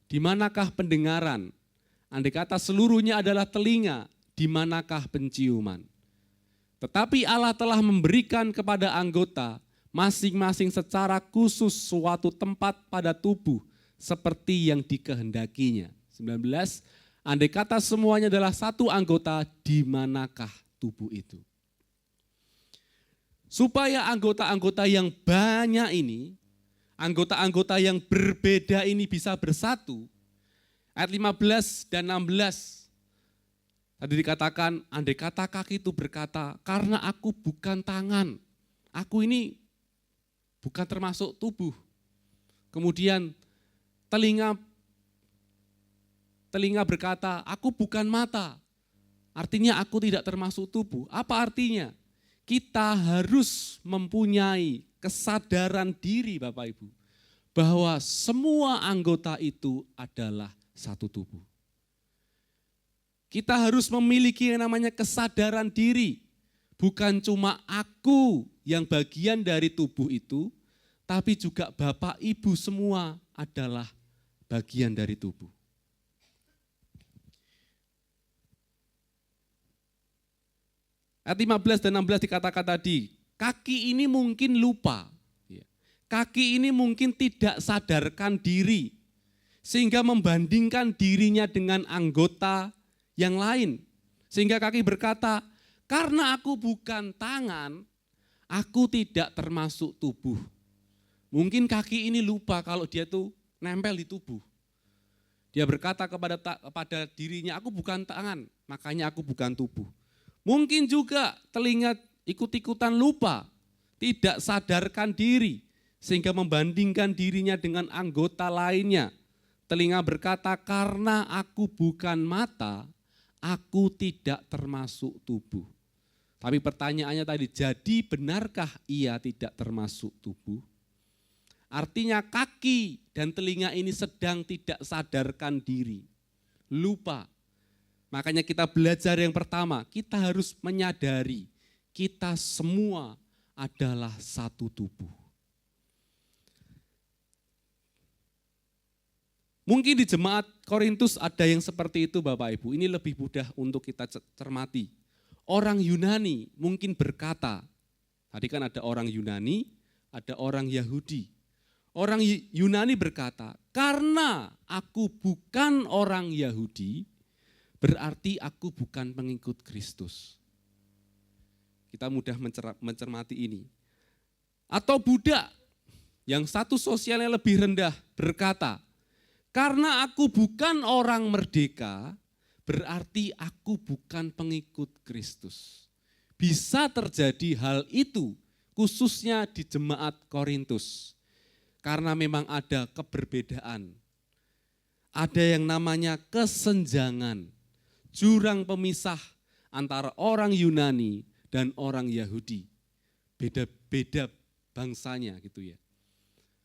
di manakah pendengaran? Andai kata seluruhnya adalah telinga, di manakah penciuman? Tetapi Allah telah memberikan kepada anggota masing-masing secara khusus suatu tempat pada tubuh seperti yang dikehendakinya. 19. Andai kata semuanya adalah satu anggota, di manakah tubuh itu? Supaya anggota-anggota yang banyak ini, anggota-anggota yang berbeda ini bisa bersatu. Ayat 15 dan 16. Tadi dikatakan, andai kata kaki itu berkata, karena aku bukan tangan, aku ini bukan termasuk tubuh. Kemudian telinga berkata, aku bukan mata, artinya aku tidak termasuk tubuh. Apa artinya? Kita harus mempunyai kesadaran diri Bapak Ibu, bahwa semua anggota itu adalah satu tubuh. Kita harus memiliki yang namanya kesadaran diri, bukan cuma aku yang bagian dari tubuh itu, tapi juga Bapak Ibu semua adalah bagian dari tubuh. Ayat 15 dan 16 dikatakan tadi, kaki ini mungkin lupa, kaki ini mungkin tidak sadarkan diri, sehingga membandingkan dirinya dengan anggota yang lain. Sehingga kaki berkata, karena aku bukan tangan, aku tidak termasuk tubuh. Mungkin kaki ini lupa kalau dia tuh nempel di tubuh. Dia berkata kepada dirinya, aku bukan tangan, makanya aku bukan tubuh. Mungkin juga telinga ikut-ikutan lupa, tidak sadarkan diri, sehingga membandingkan dirinya dengan anggota lainnya. Telinga berkata, karena aku bukan mata, aku tidak termasuk tubuh. Tapi pertanyaannya tadi, jadi benarkah ia tidak termasuk tubuh? Artinya kaki dan telinga ini sedang tidak sadarkan diri, lupa. Makanya kita belajar yang pertama, kita harus menyadari kita semua adalah satu tubuh. Mungkin di jemaat Korintus ada yang seperti itu Bapak Ibu, ini lebih mudah untuk kita cermati. Orang Yunani mungkin berkata, tadi kan ada orang Yunani, ada orang Yahudi. Orang Yunani berkata, karena aku bukan orang Yahudi, berarti aku bukan pengikut Kristus. Kita mudah mencermati ini. Atau budak. Yang status sosialnya lebih rendah berkata, karena aku bukan orang merdeka, berarti aku bukan pengikut Kristus. Bisa terjadi hal itu khususnya di jemaat Korintus. Karena memang ada keberbedaan. Ada yang namanya kesenjangan, jurang pemisah antara orang Yunani dan orang Yahudi. Beda-beda bangsanya gitu ya.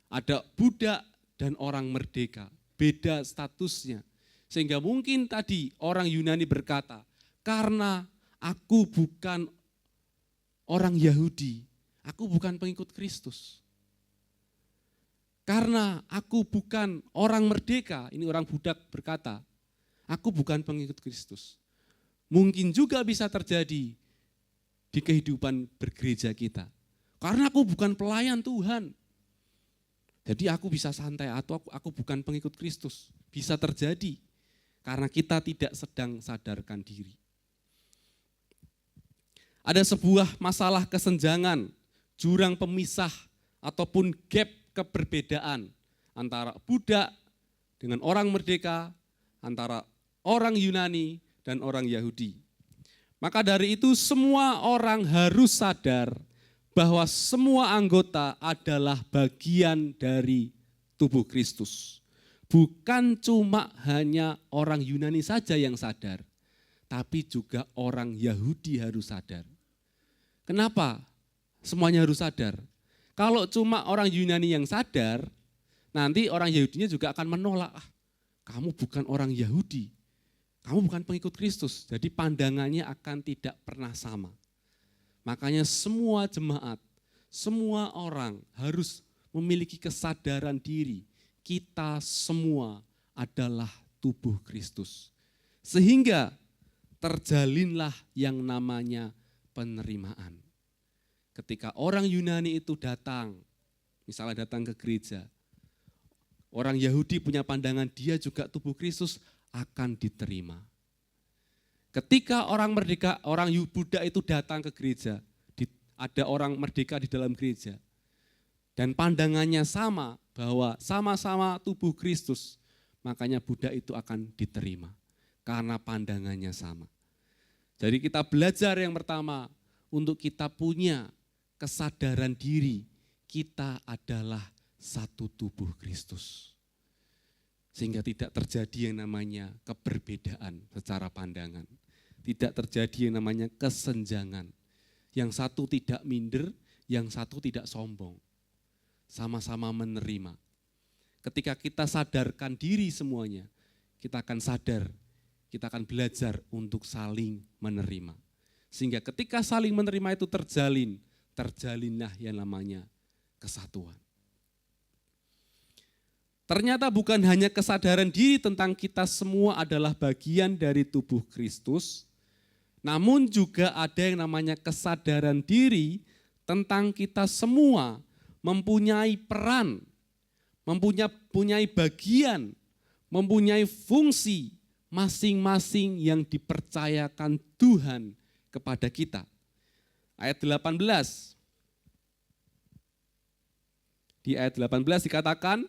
Ada budak dan orang merdeka, beda statusnya. Sehingga mungkin tadi orang Yunani berkata, karena aku bukan orang Yahudi, aku bukan pengikut Kristus. Karena aku bukan orang merdeka, ini orang budak berkata, aku bukan pengikut Kristus. Mungkin juga bisa terjadi di kehidupan bergereja kita. Karena aku bukan pelayan Tuhan. Jadi aku bisa santai atau aku bukan pengikut Kristus. Bisa terjadi karena kita tidak sedang sadarkan diri. Ada sebuah masalah kesenjangan, jurang pemisah ataupun gap keberbedaan antara budak dengan orang merdeka, antara orang Yunani dan orang Yahudi. Maka dari itu semua orang harus sadar bahwa semua anggota adalah bagian dari tubuh Kristus. Bukan cuma hanya orang Yunani saja yang sadar, tapi juga orang Yahudi harus sadar. Kenapa? Semuanya harus sadar. Kalau cuma orang Yunani yang sadar, nanti orang Yahudinya juga akan menolak. Kamu bukan orang Yahudi, kamu bukan pengikut Kristus. Jadi pandangannya akan tidak pernah sama. Makanya semua jemaat, semua orang harus memiliki kesadaran diri. Kita semua adalah tubuh Kristus. Sehingga terjalinlah yang namanya penerimaan. Ketika orang Yunani itu datang, misalnya datang ke gereja, orang Yahudi punya pandangan dia juga tubuh Kristus akan diterima. Ketika orang merdeka, orang budak itu datang ke gereja, ada orang merdeka di dalam gereja, dan pandangannya sama bahwa sama-sama tubuh Kristus, makanya budak itu akan diterima karena pandangannya sama. Jadi kita belajar yang pertama untuk kita punya kesadaran diri, kita adalah satu tubuh Kristus. Sehingga tidak terjadi yang namanya keberbedaan secara pandangan. Tidak terjadi yang namanya kesenjangan. Yang satu tidak minder, yang satu tidak sombong. Sama-sama menerima. Ketika kita sadarkan diri semuanya, kita akan sadar, kita akan belajar untuk saling menerima. Sehingga ketika saling menerima itu terjalinlah yang namanya kesatuan. Ternyata bukan hanya kesadaran diri tentang kita semua adalah bagian dari tubuh Kristus, namun juga ada yang namanya kesadaran diri tentang kita semua mempunyai peran, mempunyai bagian, mempunyai fungsi masing-masing yang dipercayakan Tuhan kepada kita. Ayat 18. Di ayat 18 dikatakan,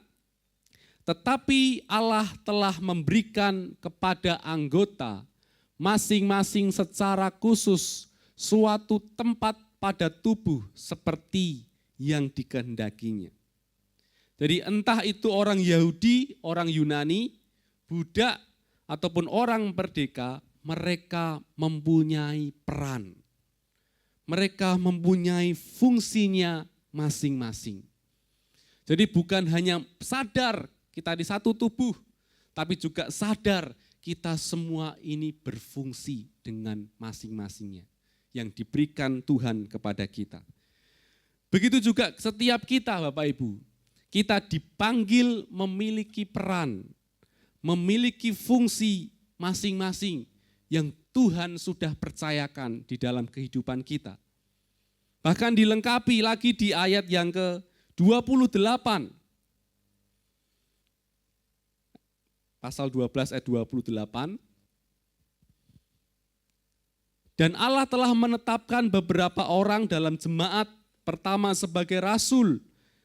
tetapi Allah telah memberikan kepada anggota masing-masing secara khusus suatu tempat pada tubuh seperti yang dikehendakinya. Jadi entah itu orang Yahudi, orang Yunani, budak, ataupun orang merdeka, mereka mempunyai peran. Mereka mempunyai fungsinya masing-masing. Jadi bukan hanya sadar kita di satu tubuh, tapi juga sadar kita semua ini berfungsi dengan masing-masingnya yang diberikan Tuhan kepada kita. Begitu juga setiap kita Bapak Ibu, kita dipanggil memiliki peran, memiliki fungsi masing-masing yang Tuhan sudah percayakan di dalam kehidupan kita. Bahkan dilengkapi lagi di ayat yang ke-28. Pasal 12 ayat 28. Dan Allah telah menetapkan beberapa orang dalam jemaat, pertama sebagai rasul,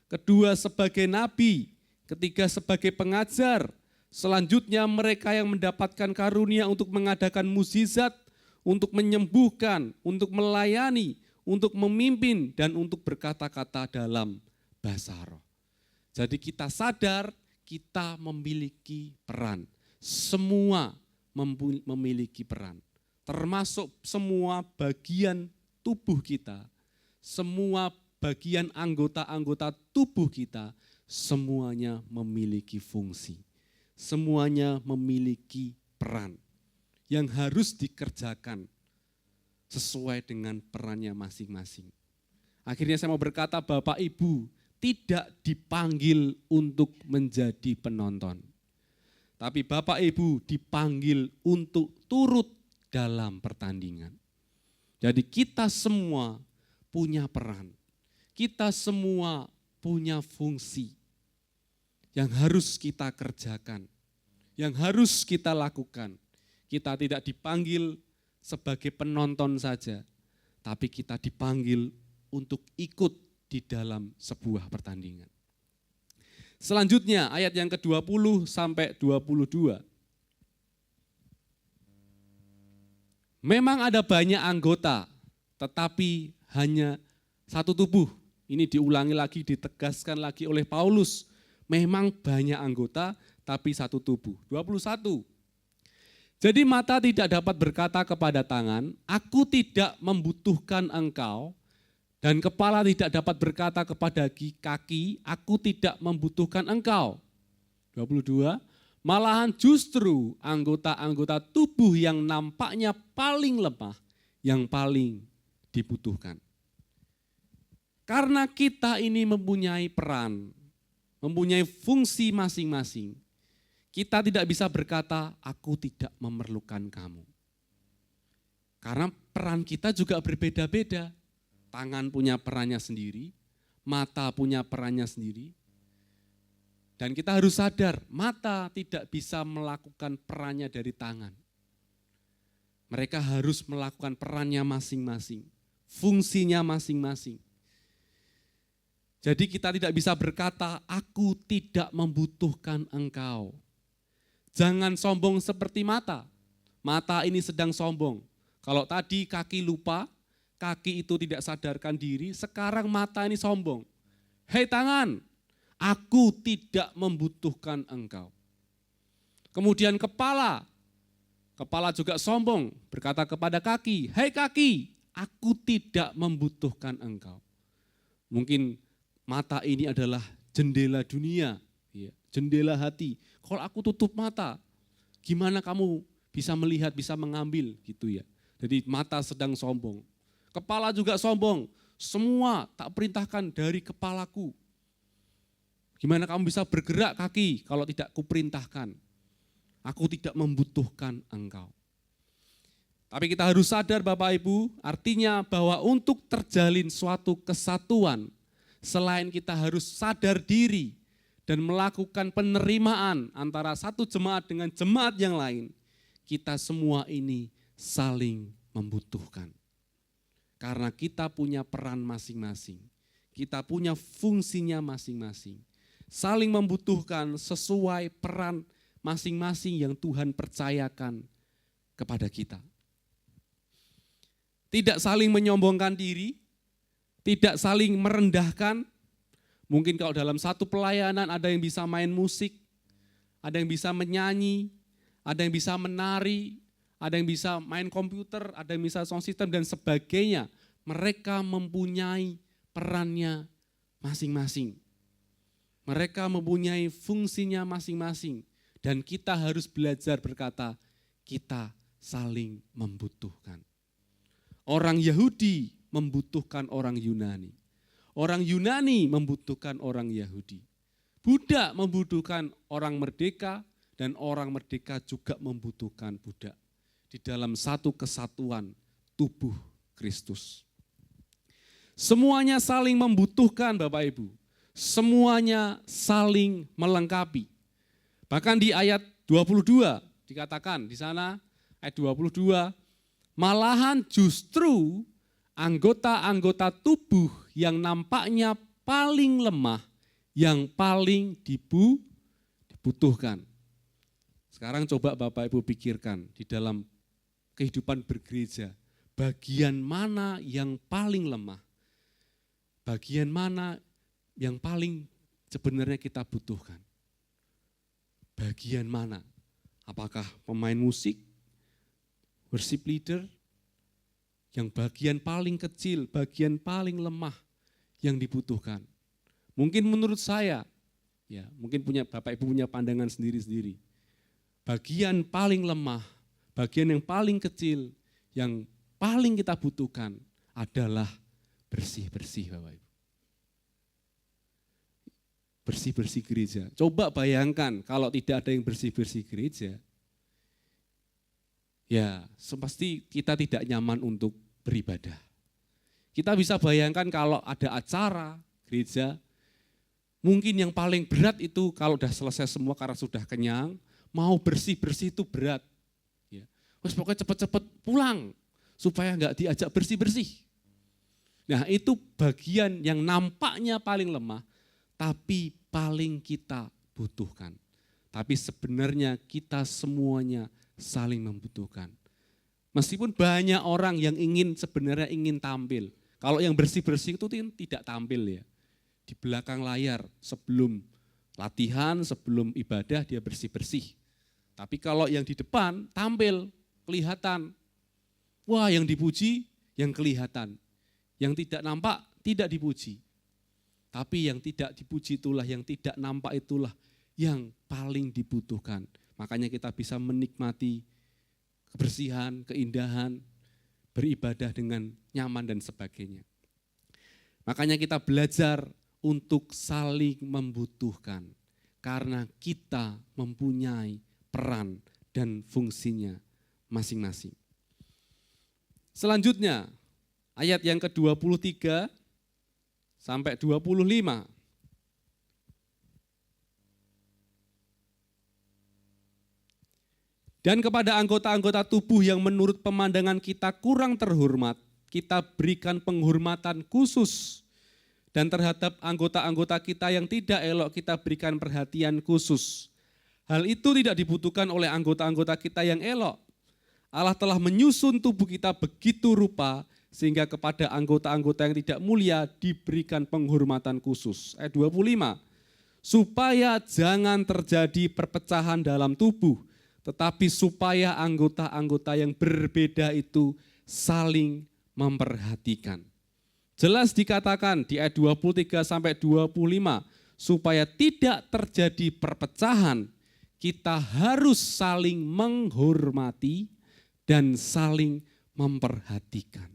kedua sebagai nabi, ketiga sebagai pengajar, selanjutnya mereka yang mendapatkan karunia untuk mengadakan mukjizat, untuk menyembuhkan, untuk melayani, untuk memimpin, dan untuk berkata-kata dalam bahasa roh. Jadi kita sadar kita memiliki peran. Semua memiliki peran. Termasuk semua bagian tubuh kita, semua bagian anggota-anggota tubuh kita, semuanya memiliki fungsi. Semuanya memiliki peran yang harus dikerjakan sesuai dengan perannya masing-masing. Akhirnya saya mau berkata, Bapak Ibu tidak dipanggil untuk menjadi penonton. Tapi Bapak Ibu dipanggil untuk turut dalam pertandingan. Jadi kita semua punya peran. Kita semua punya fungsi yang harus kita kerjakan, yang harus kita lakukan. Kita tidak dipanggil sebagai penonton saja, tapi kita dipanggil untuk ikut di dalam sebuah pertandingan. Selanjutnya ayat yang ke-20 sampai 22. Memang ada banyak anggota, tetapi hanya satu tubuh. Ini diulangi lagi, ditegaskan lagi oleh Paulus. Memang banyak anggota, tapi satu tubuh. 21. Jadi mata tidak dapat berkata kepada tangan, aku tidak membutuhkan engkau, dan kepala tidak dapat berkata kepada kaki, aku tidak membutuhkan engkau. 22. Malahan justru anggota-anggota tubuh yang nampaknya paling lemah, yang paling dibutuhkan. Karena kita ini mempunyai peran, mempunyai fungsi masing-masing, kita tidak bisa berkata, aku tidak memerlukan kamu. Karena peran kita juga berbeda-beda. Tangan punya perannya sendiri, mata punya perannya sendiri. Dan kita harus sadar, mata tidak bisa melakukan perannya dari tangan. Mereka harus melakukan perannya masing-masing, fungsinya masing-masing. Jadi kita tidak bisa berkata, aku tidak membutuhkan engkau. Jangan sombong seperti mata. Mata ini sedang sombong. Kalau tadi kaki lupa, kaki itu tidak sadarkan diri, sekarang mata ini sombong. Hei tangan, aku tidak membutuhkan engkau. Kemudian kepala juga sombong, berkata kepada kaki, hei kaki, aku tidak membutuhkan engkau. Mungkin mata ini adalah jendela dunia, jendela hati. Kalau aku tutup mata, gimana kamu bisa melihat, bisa mengambil gitu ya. Jadi mata sedang sombong. Kepala juga sombong, semua tak perintahkan dari kepalaku. Gimana kamu bisa bergerak kaki kalau tidak kuperintahkan? Aku tidak membutuhkan engkau. Tapi kita harus sadar Bapak Ibu, artinya bahwa untuk terjalin suatu kesatuan, selain kita harus sadar diri dan melakukan penerimaan antara satu jemaat dengan jemaat yang lain, kita semua ini saling membutuhkan. Karena kita punya peran masing-masing, kita punya fungsinya masing-masing. Saling membutuhkan sesuai peran masing-masing yang Tuhan percayakan kepada kita. Tidak saling menyombongkan diri, tidak saling merendahkan. Mungkin kalau dalam satu pelayanan ada yang bisa main musik, ada yang bisa menyanyi, ada yang bisa menari, ada yang bisa main komputer, ada yang bisa sound system dan sebagainya. Mereka mempunyai perannya masing-masing. Mereka mempunyai fungsinya masing-masing. Dan kita harus belajar berkata, kita saling membutuhkan. Orang Yahudi membutuhkan orang Yunani. Orang Yunani membutuhkan orang Yahudi. Budak membutuhkan orang merdeka dan orang merdeka juga membutuhkan budak. Di dalam satu kesatuan tubuh Kristus. Semuanya saling membutuhkan Bapak Ibu. Semuanya saling melengkapi. Bahkan di ayat 22 dikatakan di sana ayat 22, malahan justru anggota-anggota tubuh yang nampaknya paling lemah, yang paling dibutuhkan. Sekarang coba Bapak Ibu pikirkan di dalam kehidupan bergereja, bagian mana yang paling lemah? Bagian mana yang paling sebenarnya kita butuhkan? Bagian mana? Apakah pemain musik, worship leader, yang bagian paling kecil, bagian paling lemah yang dibutuhkan? Mungkin menurut saya, ya mungkin Bapak Ibu punya pandangan sendiri-sendiri. Bagian paling lemah, bagian yang paling kecil, yang paling kita butuhkan adalah bersih-bersih Bapak Ibu. Bersih-bersih gereja. Coba bayangkan kalau tidak ada yang bersih-bersih gereja, ya pasti kita tidak nyaman untuk beribadah. Kita bisa bayangkan kalau ada acara gereja, mungkin yang paling berat itu kalau udah selesai semua karena sudah kenyang, mau bersih-bersih itu berat. Ya. Terus pokoknya cepet-cepet pulang supaya enggak diajak bersih-bersih. Nah itu bagian yang nampaknya paling lemah, tapi paling kita butuhkan. Tapi sebenarnya kita semuanya saling membutuhkan. Meskipun banyak orang yang sebenarnya ingin tampil. Kalau yang bersih-bersih itu tidak tampil ya. Di belakang layar sebelum latihan, sebelum ibadah dia bersih-bersih. Tapi kalau yang di depan tampil, kelihatan. Wah yang dipuji, yang kelihatan. Yang tidak nampak, tidak dipuji. Tapi yang tidak dipuji itulah, yang tidak nampak itulah yang paling dibutuhkan. Makanya kita bisa menikmati kebersihan, keindahan, beribadah dengan nyaman dan sebagainya. Makanya kita belajar untuk saling membutuhkan. Karena kita mempunyai peran dan fungsinya masing-masing. Selanjutnya, ayat yang ke-23 sampai 25. Dan kepada anggota-anggota tubuh yang menurut pemandangan kita kurang terhormat, kita berikan penghormatan khusus. Dan terhadap anggota-anggota kita yang tidak elok, kita berikan perhatian khusus. Hal itu tidak dibutuhkan oleh anggota-anggota kita yang elok. Allah telah menyusun tubuh kita begitu rupa, sehingga kepada anggota-anggota yang tidak mulia diberikan penghormatan khusus. Ayat 25, supaya jangan terjadi perpecahan dalam tubuh, tetapi supaya anggota-anggota yang berbeda itu saling memperhatikan. Jelas dikatakan di ayat 23 sampai 25, supaya tidak terjadi perpecahan, kita harus saling menghormati dan saling memperhatikan.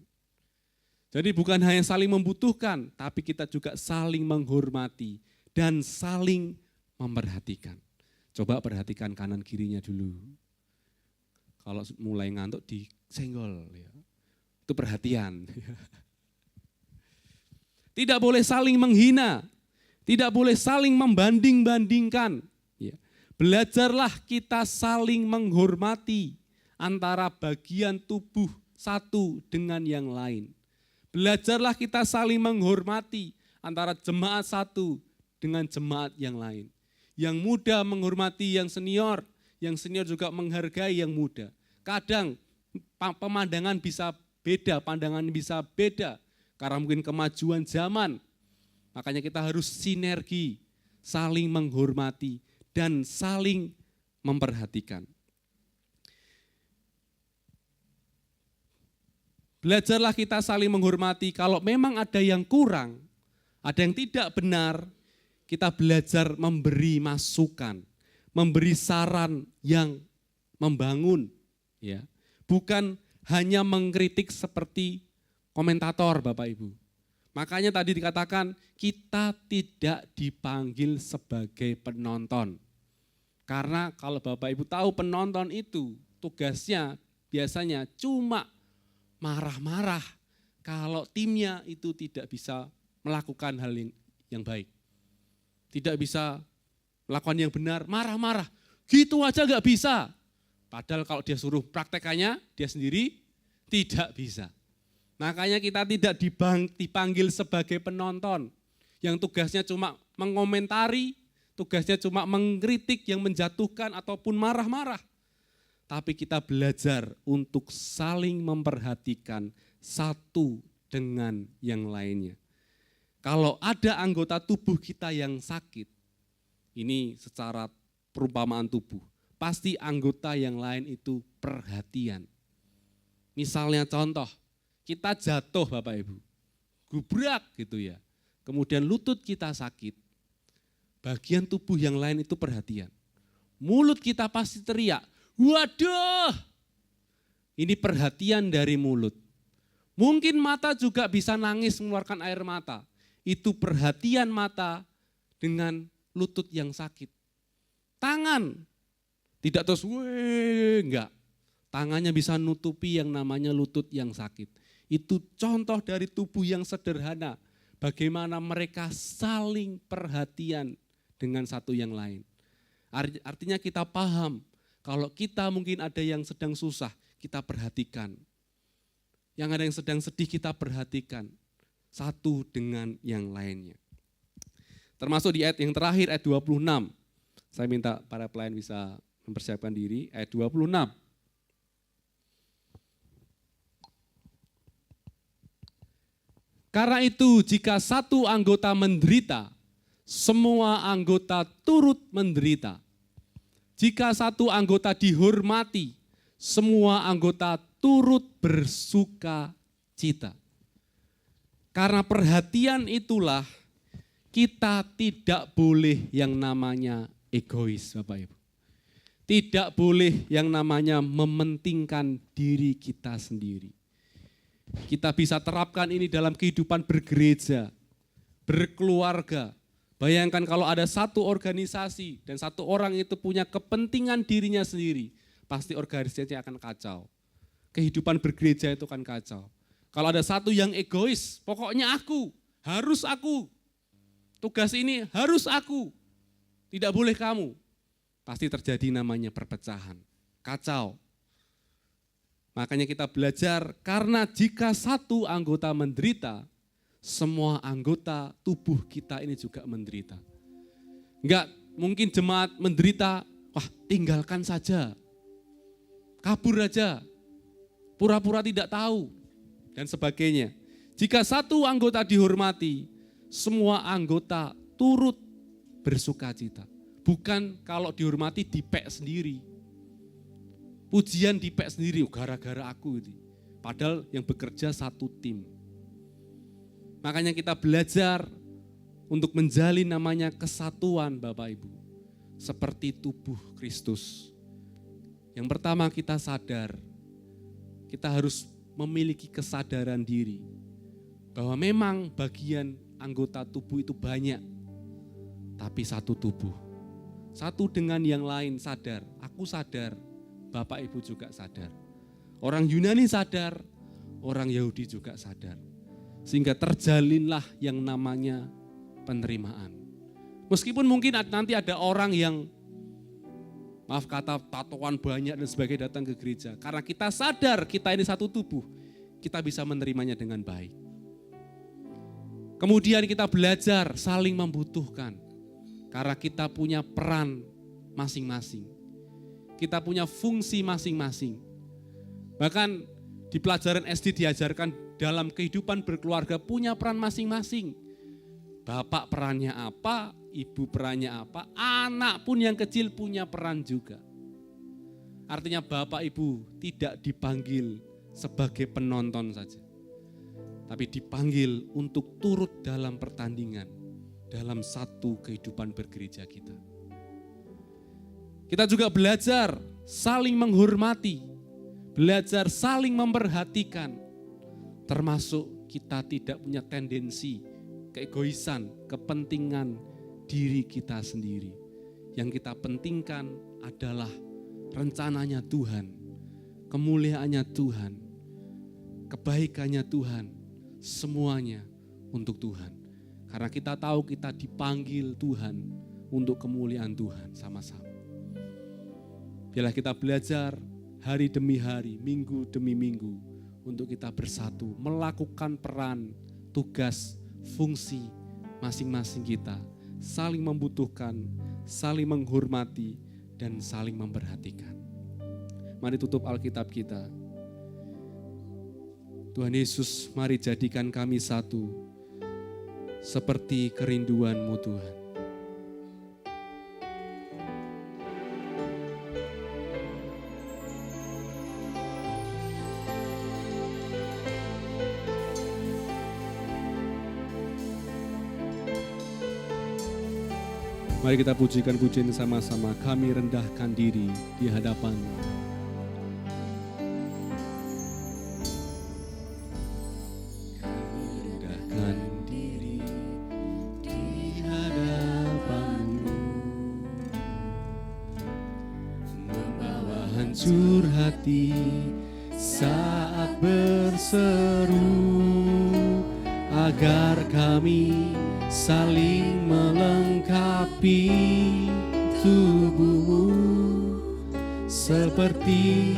Jadi bukan hanya saling membutuhkan, tapi kita juga saling menghormati dan saling memperhatikan. Coba perhatikan kanan kirinya dulu. Kalau mulai ngantuk disenggol, ya. Itu perhatian. Tidak boleh saling menghina, tidak boleh saling membanding-bandingkan. Ya. Belajarlah kita saling menghormati antara bagian tubuh satu dengan yang lain. Belajarlah kita saling menghormati antara jemaat satu dengan jemaat yang lain. Yang muda menghormati yang senior juga menghargai yang muda. Kadang pemandangan bisa beda, pandangan bisa beda, karena mungkin kemajuan zaman. Makanya kita harus sinergi, saling menghormati dan saling memperhatikan. Belajarlah kita saling menghormati, kalau memang ada yang kurang, ada yang tidak benar, kita belajar memberi masukan, memberi saran yang membangun. Ya. Bukan hanya mengkritik seperti komentator Bapak Ibu. Makanya tadi dikatakan kita tidak dipanggil sebagai penonton. Karena kalau Bapak Ibu tahu penonton itu tugasnya biasanya cuma marah-marah kalau timnya itu tidak bisa melakukan hal yang baik. Tidak bisa melakukan yang benar, marah-marah. Gitu aja gak bisa. Padahal kalau dia suruh praktekannya, dia sendiri tidak bisa. Makanya kita tidak dipanggil sebagai penonton. yang tugasnya cuma mengomentari, tugasnya cuma mengkritik yang menjatuhkan ataupun marah-marah. Tapi kita belajar untuk saling memperhatikan satu dengan yang lainnya. Kalau ada anggota tubuh kita yang sakit, ini secara perumpamaan tubuh, pasti anggota yang lain itu perhatian. Misalnya contoh, kita jatuh Bapak Ibu, gubrak gitu ya, kemudian lutut kita sakit, bagian tubuh yang lain itu perhatian. Mulut kita pasti teriak, waduh, ini perhatian dari mulut. Mungkin mata juga bisa nangis mengeluarkan air mata. Itu perhatian mata dengan lutut yang sakit. Tangan, tidak terus, enggak. Tangannya bisa nutupi yang namanya lutut yang sakit. Itu contoh dari tubuh yang sederhana. Bagaimana mereka saling perhatian dengan satu yang lain. Artinya kita paham, kalau kita mungkin ada yang sedang susah, kita perhatikan. Yang ada yang sedang sedih, kita perhatikan. Satu dengan yang lainnya. Termasuk di ayat yang terakhir, ayat 26. Saya minta para pelayan bisa mempersiapkan diri, ayat 26. Karena itu jika satu anggota menderita, semua anggota turut menderita. Jika satu anggota dihormati, semua anggota turut bersuka cita. Karena perhatian itulah kita tidak boleh yang namanya egois, Bapak Ibu. Tidak boleh yang namanya mementingkan diri kita sendiri. Kita bisa terapkan ini dalam kehidupan bergereja, berkeluarga. Bayangkan kalau ada satu organisasi dan satu orang itu punya kepentingan dirinya sendiri, pasti organisasinya akan kacau. Kehidupan bergereja itu akan kacau. Kalau ada satu yang egois, pokoknya aku, harus aku. Tugas ini harus aku, tidak boleh kamu. Pasti terjadi namanya perpecahan, kacau. Makanya kita belajar, karena jika satu anggota menderita, semua anggota tubuh kita ini juga menderita. Enggak mungkin jemaat menderita, wah tinggalkan saja, kabur aja, pura-pura tidak tahu, dan sebagainya. Jika satu anggota dihormati, semua anggota turut bersuka cita. Bukan kalau dihormati dipek sendiri. Pujian dipek sendiri, gara-gara aku itu. Padahal yang bekerja satu tim. Makanya kita belajar untuk menjalin namanya kesatuan Bapak Ibu. Seperti tubuh Kristus. Yang pertama kita sadar, kita harus memiliki kesadaran diri. Bahwa memang bagian anggota tubuh itu banyak. Tapi satu tubuh. Satu dengan yang lain sadar, aku sadar, Bapak Ibu juga sadar. Orang Yunani sadar, orang Yahudi juga sadar. Sehingga terjalinlah yang namanya penerimaan. Meskipun mungkin nanti ada orang yang, maaf kata, tatoan banyak dan sebagainya datang ke gereja. Karena kita sadar kita ini satu tubuh, kita bisa menerimanya dengan baik. Kemudian kita belajar saling membutuhkan. Karena kita punya peran masing-masing. Kita punya fungsi masing-masing. Bahkan di pelajaran SD diajarkan dalam kehidupan berkeluarga punya peran masing-masing. Bapak perannya apa, ibu perannya apa, anak pun yang kecil punya peran juga. Artinya bapak ibu tidak dipanggil sebagai penonton saja. Tapi dipanggil untuk turut dalam pertandingan, dalam satu kehidupan bergereja kita. Kita juga belajar saling menghormati, belajar saling memperhatikan, termasuk kita tidak punya tendensi keegoisan, kepentingan diri kita sendiri. Yang kita pentingkan adalah rencananya Tuhan, kemuliaannya Tuhan, kebaikannya Tuhan, semuanya untuk Tuhan. Karena kita tahu kita dipanggil Tuhan untuk kemuliaan Tuhan sama-sama. Biarlah kita belajar hari demi hari, minggu demi minggu untuk kita bersatu, melakukan peran, tugas, fungsi masing-masing kita saling membutuhkan, saling menghormati, dan saling memperhatikan. Mari tutup Alkitab kita. Tuhan Yesus, mari jadikan kami satu, seperti kerinduan-Mu Tuhan. Mari kita pujikan pujian sama-sama. Kami rendahkan diri di hadapan-Mu. Kami rendahkan diri di hadapan-Mu, membawa hancur hati saat berseru, agar kami saling melengkapi tubuh-Mu, seperti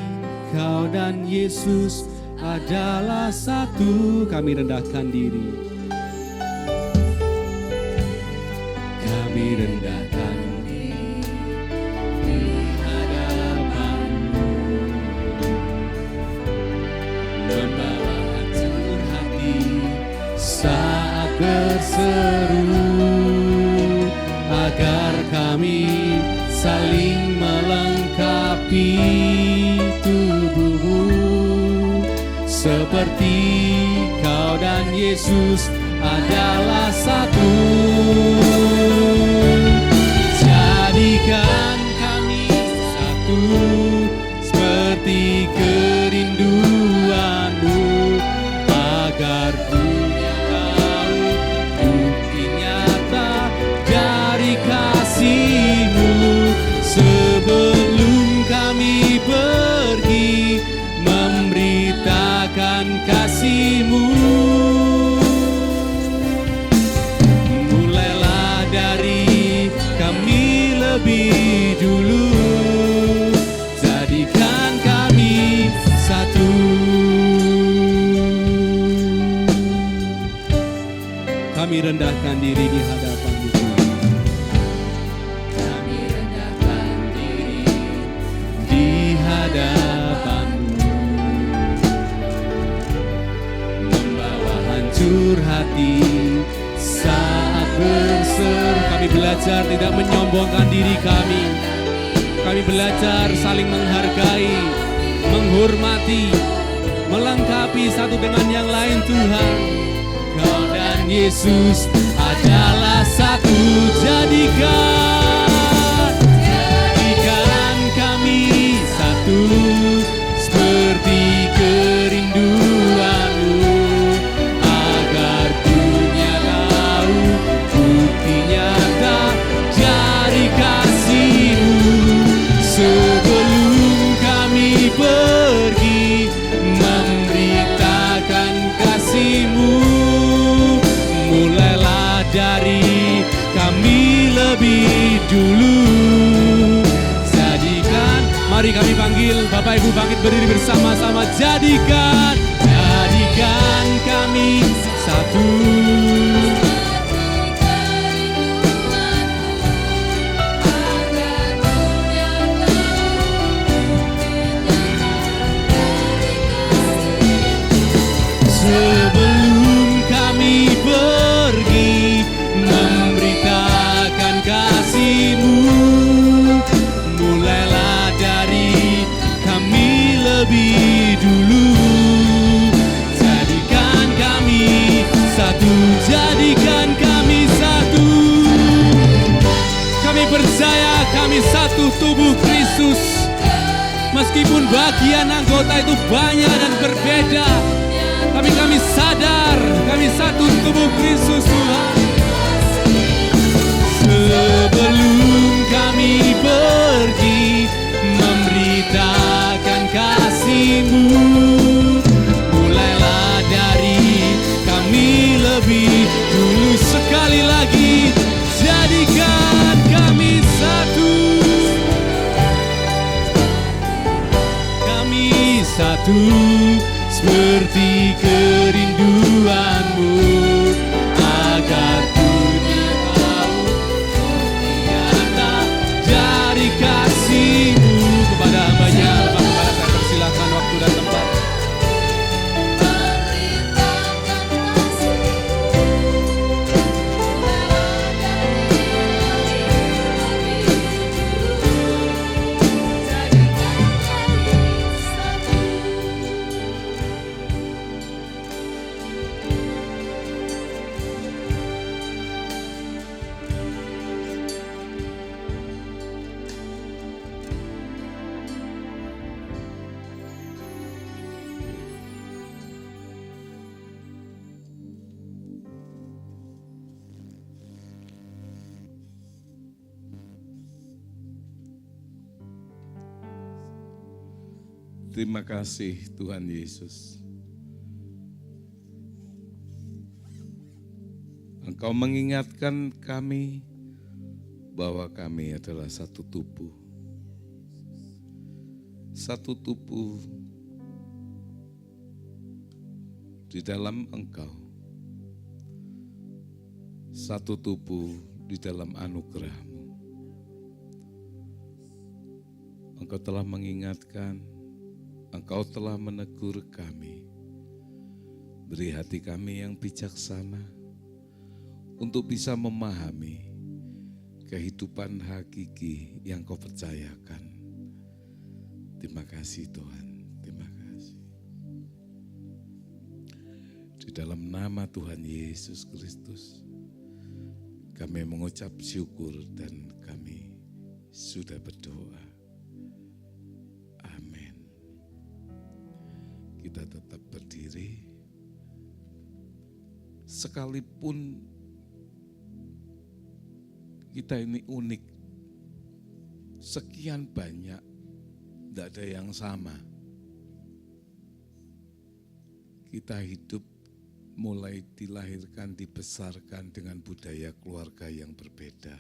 Kau dan Yesus adalah satu. Kami rendahkan diri. Kami rendahkan diri di hadapan-Mu, membawa hancur hati saat berseru, agar kami saling melengkapi tubuh-Mu, seperti Kau dan Yesus adalah satu. Jadikan kami satu, seperti kerinduan-Mu, agar dunia tahu bukti nyata dari kasih-Mu. Sebelum kami pergi memberitakan kasih-Mu, mulailah dari kami lebih dulu, jadikan kami satu. Kami rendahkan diri di hadapan-Mu, kami rendahkan diri di hadapan-Mu, membawa hancur hati saat berseru. Kami belajar tidak menyombongkan diri kami. Kami belajar saling menghargai, menghormati, melengkapi satu dengan yang lain. Tuhan, Kau dan Yesus adalah satu. Jadikan kami satu, seperti kerinduan-Mu, agar dunia tahu bukti nyata dari kasih-Mu. Sebelum kami pergi memberitakan kasih-Mu, mulailah dari kami lebih dulu. Jadikan, mari kami panggil Bapak Ibu bangkit berdiri bersama-sama. Jadikan kami satu. Sebelum kami pergi memberitakan kasih-Mu, mulailah dari kami lebih dulu. Jadikan kami satu, jadikan kami satu. Kami percaya kami satu tubuh Kristus. Meskipun bagian anggota itu banyak dan berbeda, tapi kami sadar kami satu tubuh Kristus, Tuhan. Sebelum kami pergi memberitakan kasih-Mu, mulailah dari kami lebih dulu. Sekali lagi, jadikan kami satu. Kami satu, seperti kerinduan-Mu, agar dunia Terima kasih Tuhan Yesus. Engkau mengingatkan kami bahwa kami adalah satu tubuh. Satu tubuh di dalam Engkau. Satu tubuh di dalam anugerah-Mu. Engkau telah mengingatkan, Engkau telah menegur kami. Beri hati kami yang bijaksana untuk bisa memahami kehidupan hakiki yang Kau percayakan. Terima kasih Tuhan, terima kasih. Di dalam nama Tuhan Yesus Kristus, kami mengucap syukur dan kami sudah berdoa. Amin. Kita tetap berdiri. Sekalipun kita ini unik, sekian banyak, tidak ada yang sama. Kita hidup mulai dilahirkan, dibesarkan dengan budaya keluarga yang berbeda.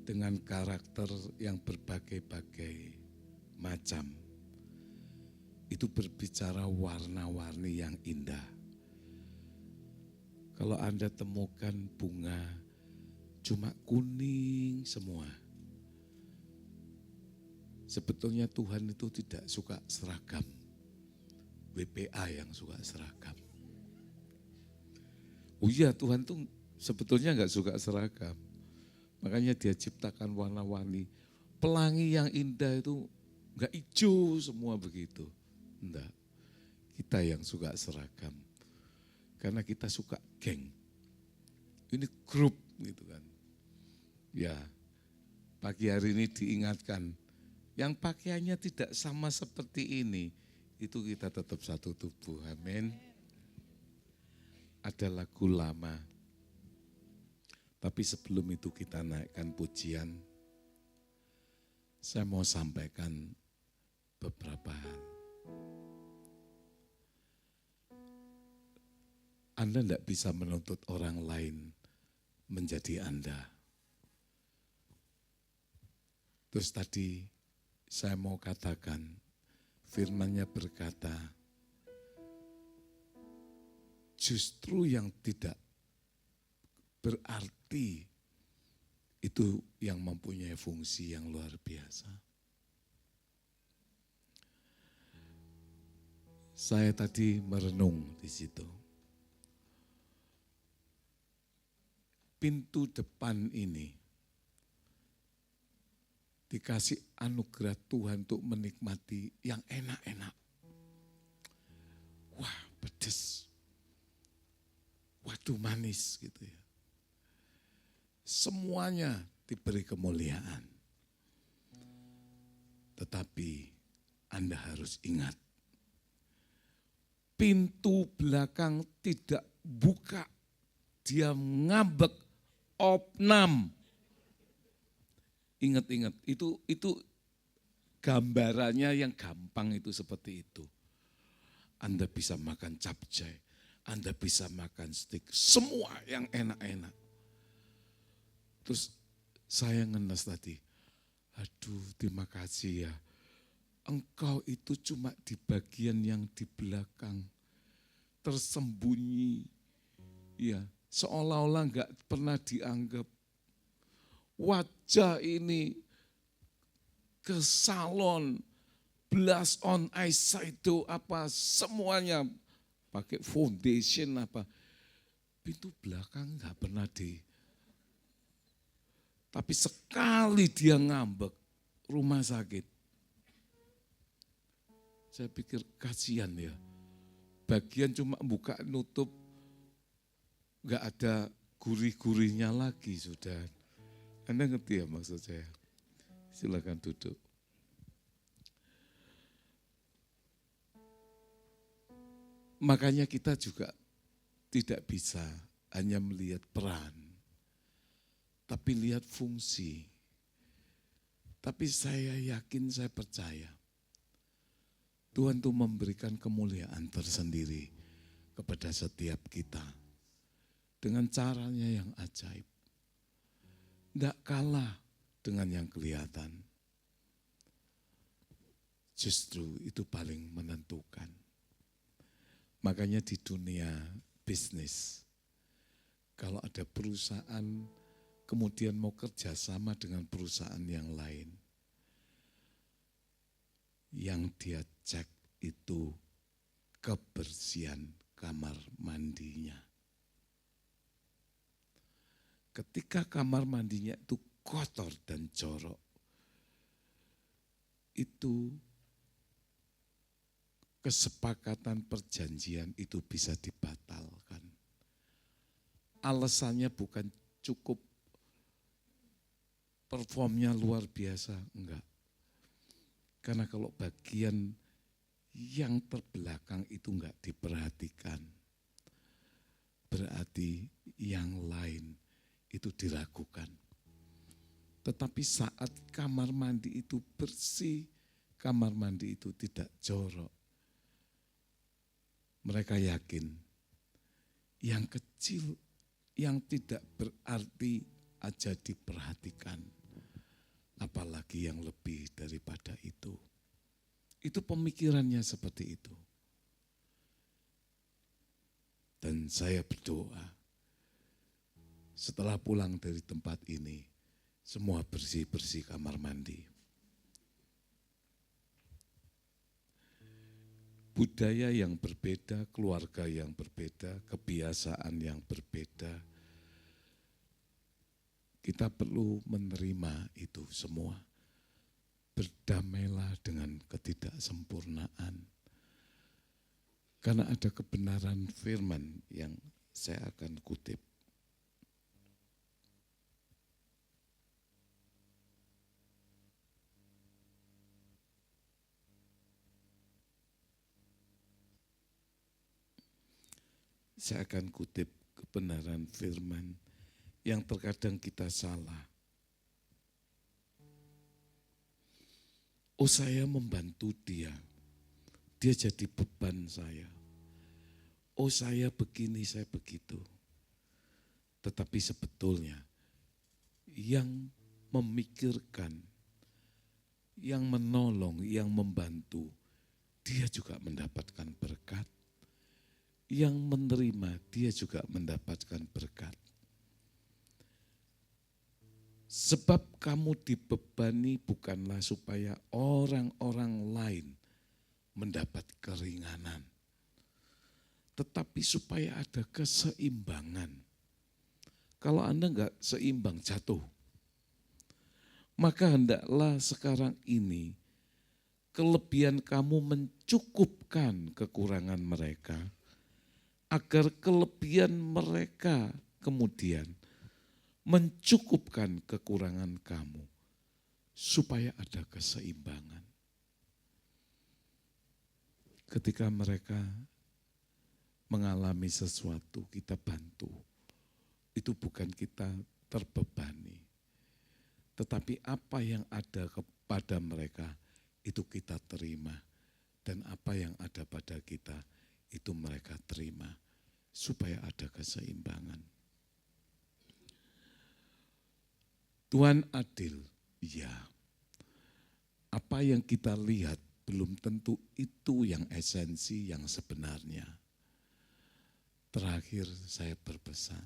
Dengan karakter yang berbagai-bagai macam. Itu berbicara warna-warni yang indah. Kalau Anda temukan bunga cuma kuning semua. Sebetulnya Tuhan itu tidak suka seragam. WPA yang suka seragam. Oh iya, Tuhan tuh sebetulnya enggak suka seragam. Makanya Dia ciptakan warna-warni. Pelangi yang indah itu enggak hijau semua begitu. Enggak. Kita yang suka seragam. Karena kita suka geng. Ini grup gitu kan. Ya, pagi hari ini diingatkan. Yang pakaiannya tidak sama seperti ini. Itu kita tetap satu tubuh, amin. Ada lagu lama, tapi sebelum itu kita naikkan pujian, saya mau sampaikan beberapa hal. Anda tidak bisa menuntut orang lain menjadi Anda. Terus tadi saya mau katakan, firman-Nya berkata, justru yang tidak berarti itu yang mempunyai fungsi yang luar biasa. Saya tadi merenung di situ. Pintu depan ini dikasih anugerah Tuhan untuk menikmati yang enak-enak. Wah, pedes. Waduh, manis gitu ya. Semuanya diberi kemuliaan. Tetapi Anda harus ingat, pintu belakang tidak buka. Dia ngambek, opnam. Ingat-ingat, itu gambarannya yang gampang itu seperti itu. Anda bisa makan capcay, Anda bisa makan steak, semua yang enak-enak. Terus saya ngenes tadi, aduh terima kasih ya. Engkau itu cuma di bagian yang di belakang, tersembunyi, ya seolah-olah enggak pernah dianggap. Wajah ini ke salon, blush on, eyeshadow apa semuanya pakai foundation apa. Pintu belakang enggak pernah tapi sekali dia ngambek rumah sakit. Saya pikir kasihan ya. Bagian cuma buka nutup enggak ada gurih-gurihnya lagi sudah. Anda ngerti ya maksud saya? Silakan duduk. Makanya kita juga tidak bisa hanya melihat peran, tapi lihat fungsi. Tapi saya yakin, saya percaya Tuhan tuh memberikan kemuliaan tersendiri kepada setiap kita dengan caranya yang ajaib. Tidak kalah dengan yang kelihatan. Justru itu paling menentukan. Makanya di dunia bisnis, kalau ada perusahaan kemudian mau kerjasama dengan perusahaan yang lain, yang dia cek itu kebersihan kamar mandinya. Ketika kamar mandinya itu kotor dan jorok, itu kesepakatan perjanjian itu bisa dibatalkan. Alasannya bukan cukup performnya luar biasa, enggak. Karena kalau bagian yang terbelakang itu enggak diperhatikan, berarti yang lain itu diragukan. Tetapi saat kamar mandi itu bersih, kamar mandi itu tidak jorok, mereka yakin yang kecil, yang tidak berarti aja diperhatikan. Apalagi yang lebih daripada itu. Itu pemikirannya seperti itu. Dan saya berdoa, setelah pulang dari tempat ini, semua bersih-bersih kamar mandi. Budaya yang berbeda, keluarga yang berbeda, kebiasaan yang berbeda, kita perlu menerima itu semua. Berdamailah dengan ketidaksempurnaan. Karena ada kebenaran firman yang saya akan kutip. Saya akan kutip kebenaran firman yang terkadang kita salah. Oh, saya membantu dia jadi beban saya. Oh, saya begini, saya begitu. Tetapi sebetulnya yang memikirkan, yang menolong, yang membantu, dia juga mendapatkan berkat. Yang menerima, dia juga mendapatkan berkat. Sebab kamu dibebani bukanlah supaya orang-orang lain mendapat keringanan, tetapi supaya ada keseimbangan. Kalau Anda enggak seimbang, jatuh. Maka hendaklah sekarang ini kelebihan kamu mencukupkan kekurangan mereka, agar kelebihan mereka kemudian mencukupkan kekurangan kamu, supaya ada keseimbangan. Ketika mereka mengalami sesuatu, kita bantu. Itu bukan kita terbebani, tetapi apa yang ada kepada mereka, itu kita terima. Dan apa yang ada pada kita, itu mereka terima, supaya ada keseimbangan. Tuhan adil, ya. Apa yang kita lihat belum tentu itu yang esensi, yang sebenarnya. Terakhir saya berpesan,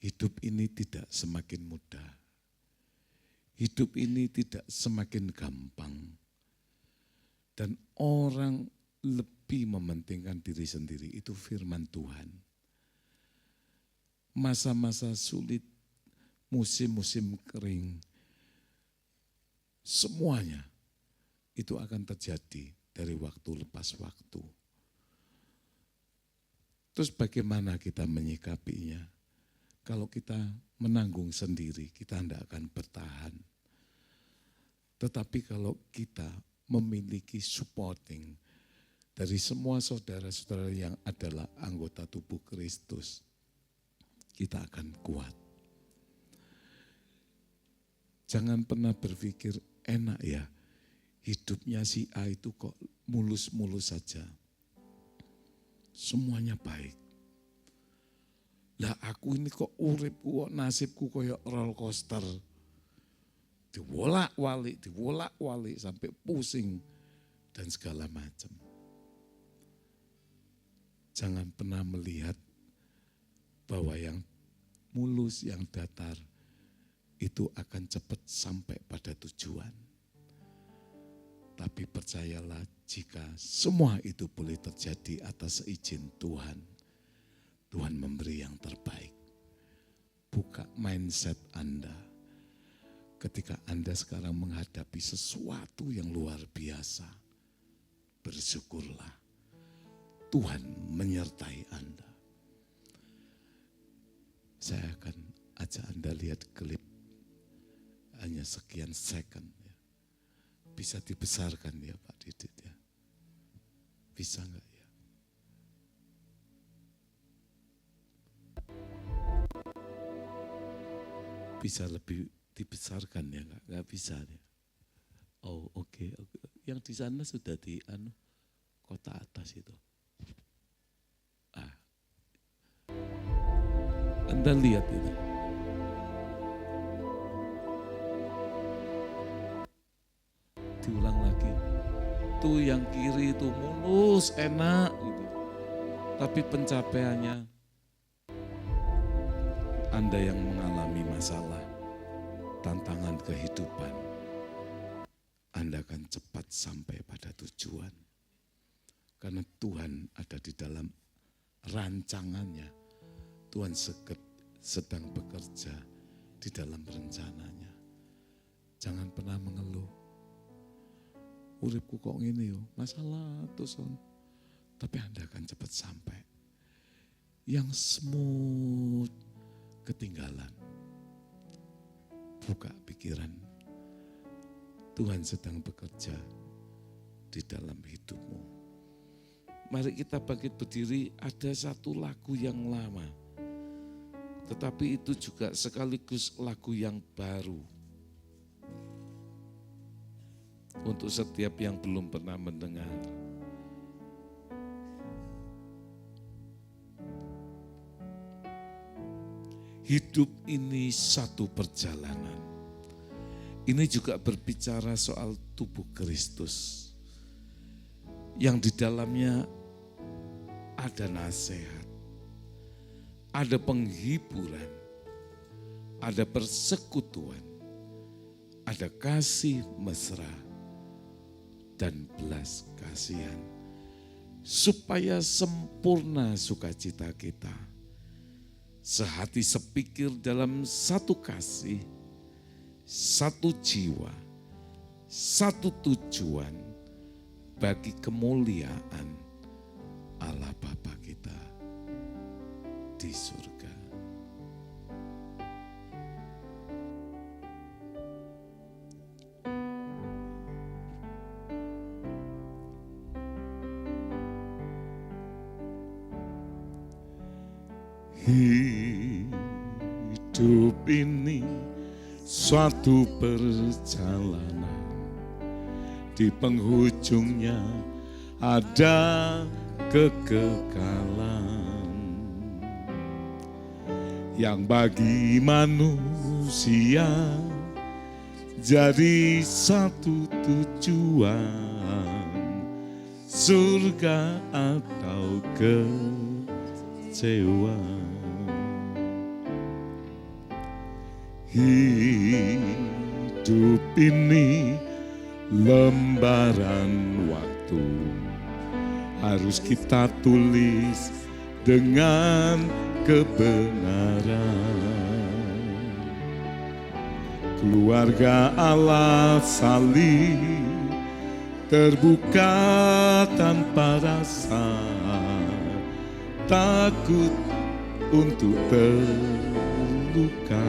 hidup ini tidak semakin mudah. Hidup ini tidak semakin gampang. Dan orang lebih mementingkan diri sendiri, itu firman Tuhan. Masa-masa sulit, musim-musim kering, semuanya itu akan terjadi dari waktu lepas waktu. Terus bagaimana kita menyikapinya? Kalau kita menanggung sendiri, kita tidak akan bertahan. Tetapi kalau kita memiliki supporting dari semua saudara-saudara yang adalah anggota tubuh Kristus, kita akan kuat. Jangan pernah berpikir enak ya, hidupnya si A itu kok mulus-mulus saja. Semuanya baik. Lah aku ini kok uripku kok nasibku kayak roller coaster. Diwolak-walik sampai pusing dan segala macam. Jangan pernah melihat bahwa yang mulus, yang datar itu akan cepat sampai pada tujuan. Tapi percayalah, jika semua itu boleh terjadi atas izin Tuhan, Tuhan memberi yang terbaik. Buka mindset Anda. Ketika Anda sekarang menghadapi sesuatu yang luar biasa, bersyukurlah. Tuhan menyertai Anda. Saya akan ajak Anda lihat klip hanya sekian second. Ya. Bisa dibesarkan ya Pak Didit ya. Bisa enggak ya? Bisa lebih dibesarkan ya enggak? Enggak bisa ya. Oh oke. Yang di sana sudah di kota atas itu. Anda lihat itu. Diulang lagi. Tuh yang kiri itu mulus, enak gitu. Tapi pencapaiannya Anda yang mengalami masalah, tantangan kehidupan, Anda akan cepat sampai pada tujuan. Karena Tuhan ada di dalam rancangannya. Tuhan sedang bekerja di dalam rencananya. Jangan pernah mengeluh. Uripku kok gini yo, masalah terus on. Tapi Anda akan cepat sampai. Yang smooth ketinggalan. Buka pikiran. Tuhan sedang bekerja di dalam hidupmu. Mari kita bangkit berdiri, ada satu lagu yang lama. Tetapi itu juga sekaligus lagu yang baru. Untuk setiap yang belum pernah mendengar. Hidup ini satu perjalanan. Ini juga berbicara soal tubuh Kristus. Yang di dalamnya ada nasihat. Ada penghiburan, ada persekutuan, ada kasih mesra, dan belas kasihan. Supaya sempurna sukacita kita. Sehati sepikir dalam satu kasih, satu jiwa, satu tujuan bagi kemuliaan Allah Bapa kita di surga. Hidup ini suatu perjalanan, di penghujungnya ada kekekalan. Yang bagi manusia jadi satu tujuan, surga atau kecewa. Hidup ini lembaran waktu, harus kita tulis dengan kebenaran. Keluarga Allah saling terbuka tanpa rasa takut untuk terluka.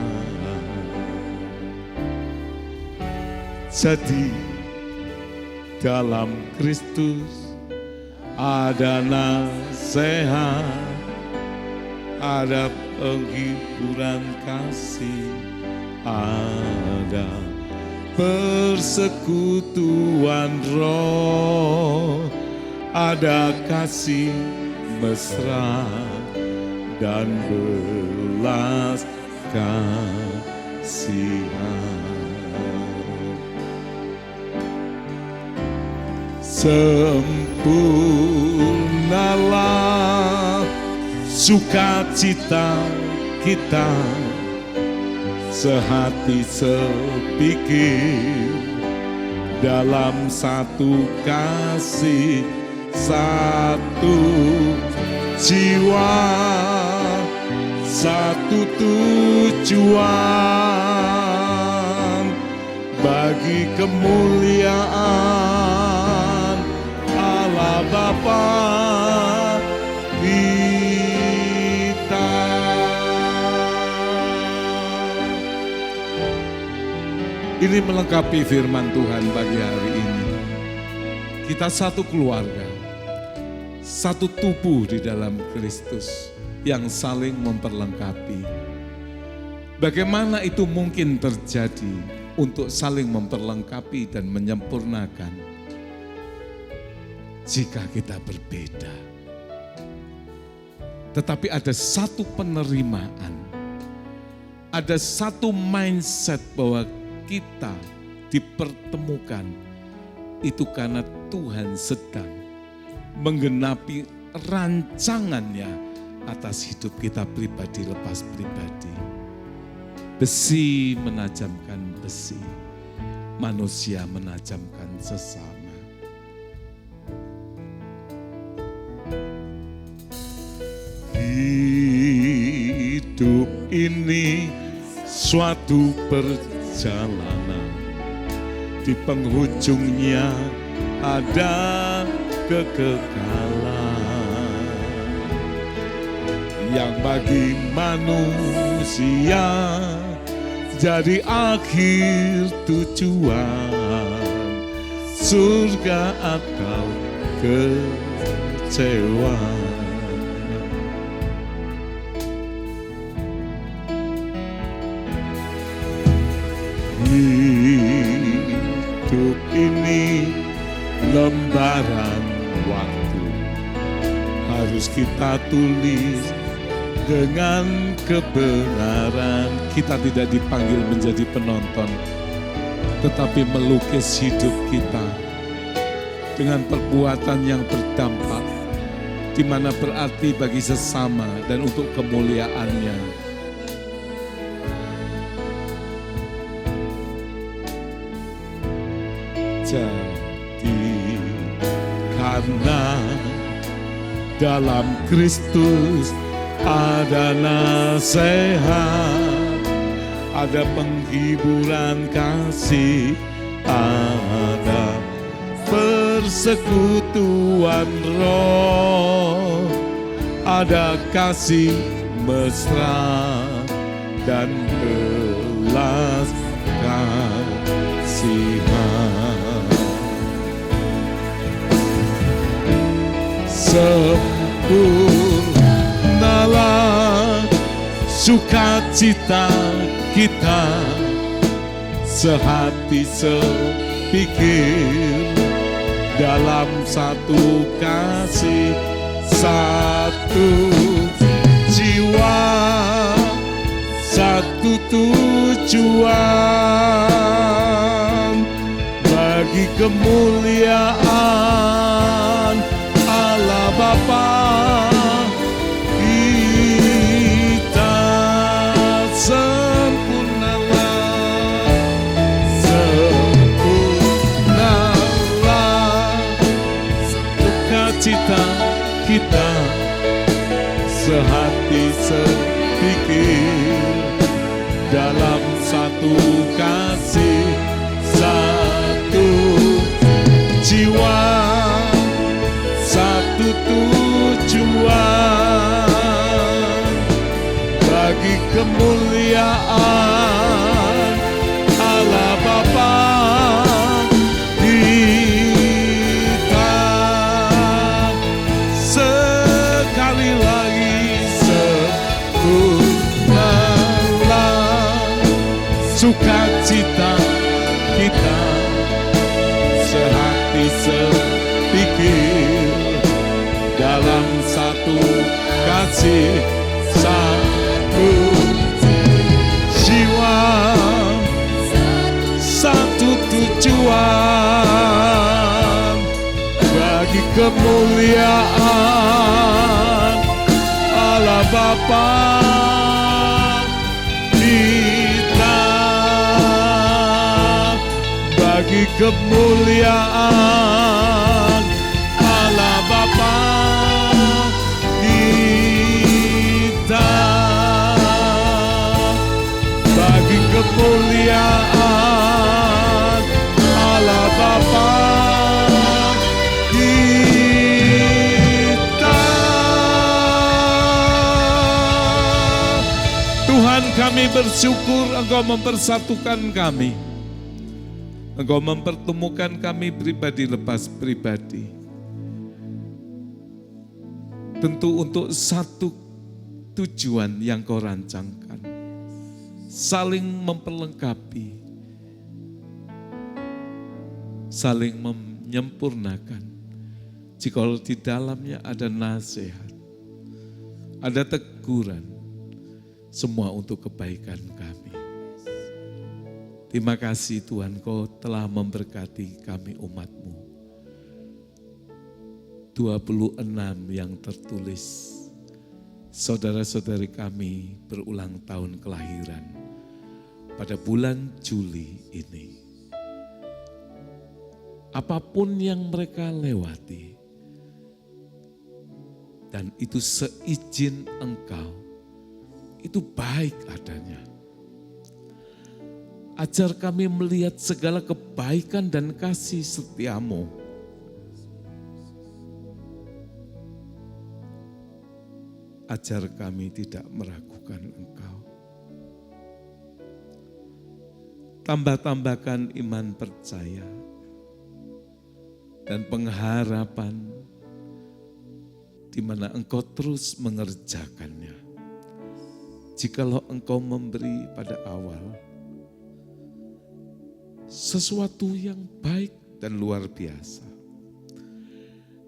Jadi dalam Kristus ada nasihat, ada penghiburan kasih, ada persekutuan roh, ada kasih mesra dan belas kasihan. Sempurnalah sukacita kita, sehati sepikir dalam satu kasih, satu jiwa, satu tujuan bagi kemuliaan Allah Bapa kita. Ini melengkapi firman Tuhan bagi hari ini. Kita satu keluarga, satu tubuh di dalam Kristus yang saling memperlengkapi. Bagaimana itu mungkin terjadi untuk saling memperlengkapi dan menyempurnakan jika kita berbeda? Tetapi ada satu penerimaan, ada satu mindset bahwa kita dipertemukan itu karena Tuhan sedang menggenapi rancangannya atas hidup kita pribadi lepas pribadi. Besi menajamkan besi, manusia menajamkan sesama. Hidup ini suatu perjalanan, di penghujungnya ada kekekalan yang bagi manusia jadi akhir tujuan, surga atau kecewa. Hidup ini lembaran waktu, harus kita tulis dengan kebenaran. Kita tidak dipanggil menjadi penonton, tetapi melukis hidup kita dengan perbuatan yang berdampak, di mana berarti bagi sesama dan untuk kemuliaannya. Jadi karena dalam Kristus ada nasihat, ada penghiburan kasih, ada persekutuan roh, ada kasih mesra dan belas kasihan. Sempurnalah sukacita kita, sehati sepikir dalam satu kasih, satu jiwa, satu tujuan bagi kemuliaan Allah Bapa kita. Sempurnalah sukacita kita, sehati sepikir dalam satu kasih, satu jiwa, satu tujuan bagi kemuliaan Allah Bapa kita. Sekali lagi, sempurnalah sukacita kita sehati sepikir dalam satu kasih, satu jiwa, satu tujuan bagi kemuliaan Allah Bapa. Kita bagi kemuliaan Allah Bapa. Kita bagi kemuliaan Allah Bapa. Tuhan, kami bersyukur Engkau mempersatukan kami. Engkau mempertemukan kami pribadi lepas pribadi. Tentu untuk satu tujuan yang Kau rancangkan. Saling memperlengkapi. Saling menyempurnakan. Jika di dalamnya ada nasihat, ada teguran, semua untuk kebaikan kami. Terima kasih Tuhan, Kau telah memberkati kami umat-Mu. 26 yang tertulis, saudara-saudari kami berulang tahun kelahiran pada bulan Juli ini. Apapun yang mereka lewati, dan itu seizin Engkau, itu baik adanya. Ajar kami melihat segala kebaikan dan kasih setia-Mu. Ajar kami tidak meragukan Engkau. Tambah-tambahkan iman percaya dan pengharapan di mana Engkau terus mengerjakannya. Jikalau Engkau memberi pada awal sesuatu yang baik dan luar biasa.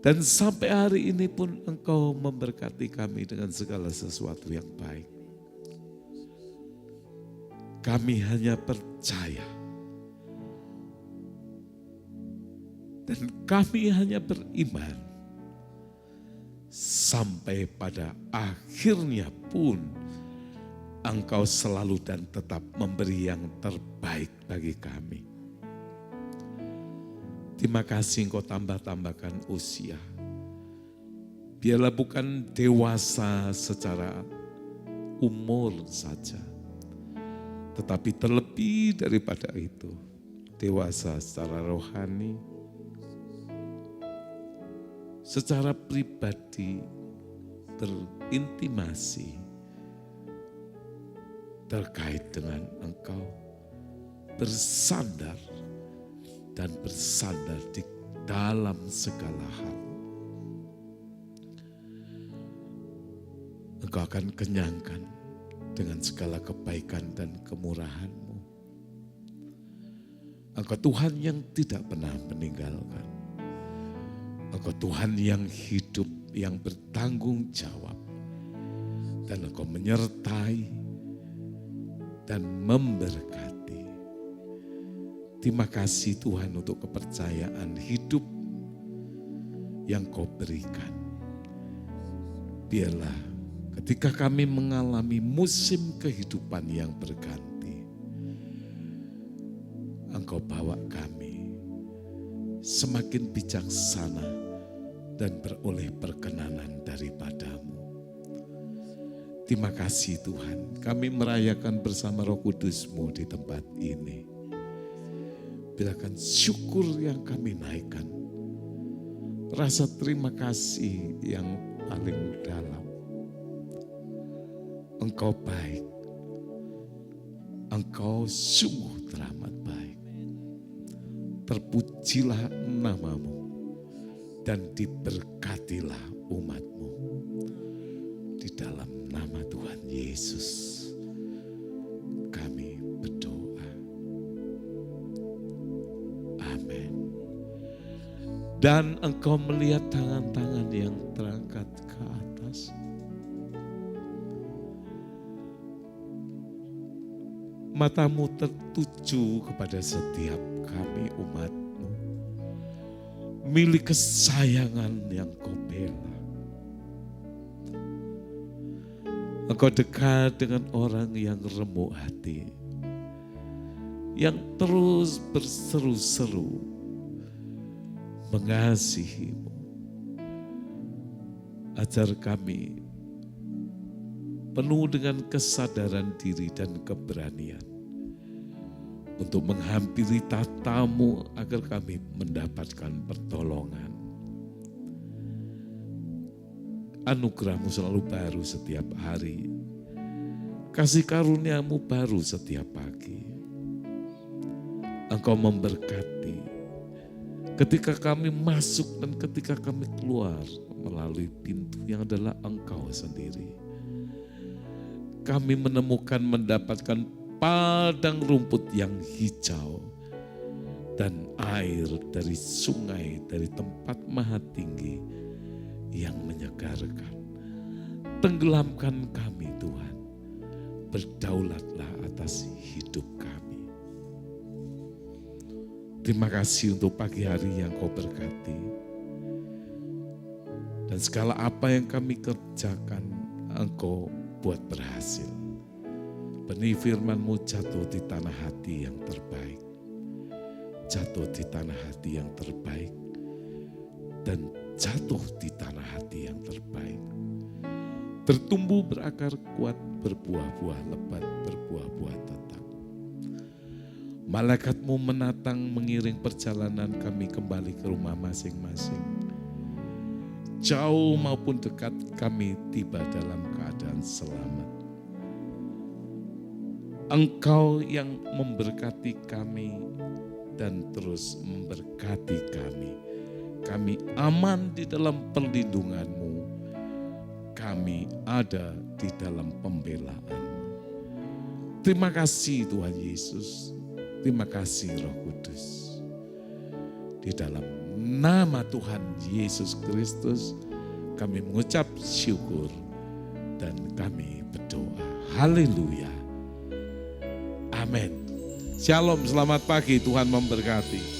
Dan sampai hari ini pun Engkau memberkati kami dengan segala sesuatu yang baik. Kami hanya percaya. Dan kami hanya beriman. Sampai pada akhirnya pun Engkau selalu dan tetap memberi yang terbaik bagi kami. Terima kasih Engkau tambah-tambahkan usia. Biarlah bukan dewasa secara umur saja, tetapi terlebih daripada itu, dewasa secara rohani, secara pribadi berintimasi terkait dengan Engkau, bersandar dan bersandar di dalam segala hal. Engkau akan kenyangkan dengan segala kebaikan dan kemurahan-Mu. Engkau Tuhan yang tidak pernah meninggalkan. Engkau Tuhan yang hidup, yang bertanggung jawab. Dan Engkau menyertai dan memberkati. Terima kasih Tuhan untuk kepercayaan hidup yang Kau berikan. Biarlah ketika kami mengalami musim kehidupan yang berganti, Engkau bawa kami semakin bijaksana dan beroleh perkenanan daripada-Mu. Terima kasih Tuhan, kami merayakan bersama Roh Kudus-Mu di tempat ini. Biarkan syukur yang kami naikkan, rasa terima kasih yang paling dalam. Engkau baik, Engkau sungguh teramat baik. Terpujilah nama-Mu dan diberkatilah umat-Mu. Di dalam nama Tuhan Yesus kami berdoa. Dan Engkau melihat tangan-tangan yang terangkat ke atas. Matamu tertuju kepada setiap kami umat-Mu. Milik kesayangan yang Kau bela. Engkau dekat dengan orang yang remuk hati. Yang terus berseru-seru mengasihi-Mu. Ajar kami penuh dengan kesadaran diri dan keberanian untuk menghampiri tatamu agar kami mendapatkan pertolongan. Anugerah-Mu selalu baru setiap hari. Kasih karunia-Mu baru setiap pagi. Engkau memberkati ketika kami masuk dan ketika kami keluar melalui pintu yang adalah Engkau sendiri. Kami mendapatkan padang rumput yang hijau dan air dari sungai dari tempat maha tinggi yang menyegarkan. Tenggelamkan kami Tuhan, berdaulatlah atas hidup kami. Terima kasih untuk pagi hari yang Kau berkati. Dan segala apa yang kami kerjakan, Engkau buat berhasil. Benih firman-Mu jatuh di tanah hati yang terbaik. Jatuh di tanah hati yang terbaik. Dan jatuh di tanah hati yang terbaik. Bertumbuh berakar kuat, berbuah-buah lebat, berbuah-buah tetap. Malaikat-Mu menatang mengiring perjalanan kami kembali ke rumah masing-masing. Jauh maupun dekat kami tiba dalam keadaan selamat. Engkau yang memberkati kami dan terus memberkati kami. Kami aman di dalam perlindungan-Mu. Kami ada di dalam pembelaan. Terima kasih Tuhan Yesus. Terima kasih Roh Kudus. Di dalam nama Tuhan Yesus Kristus kami mengucap syukur dan kami berdoa. Haleluya. Amin. Shalom, selamat pagi, Tuhan memberkati.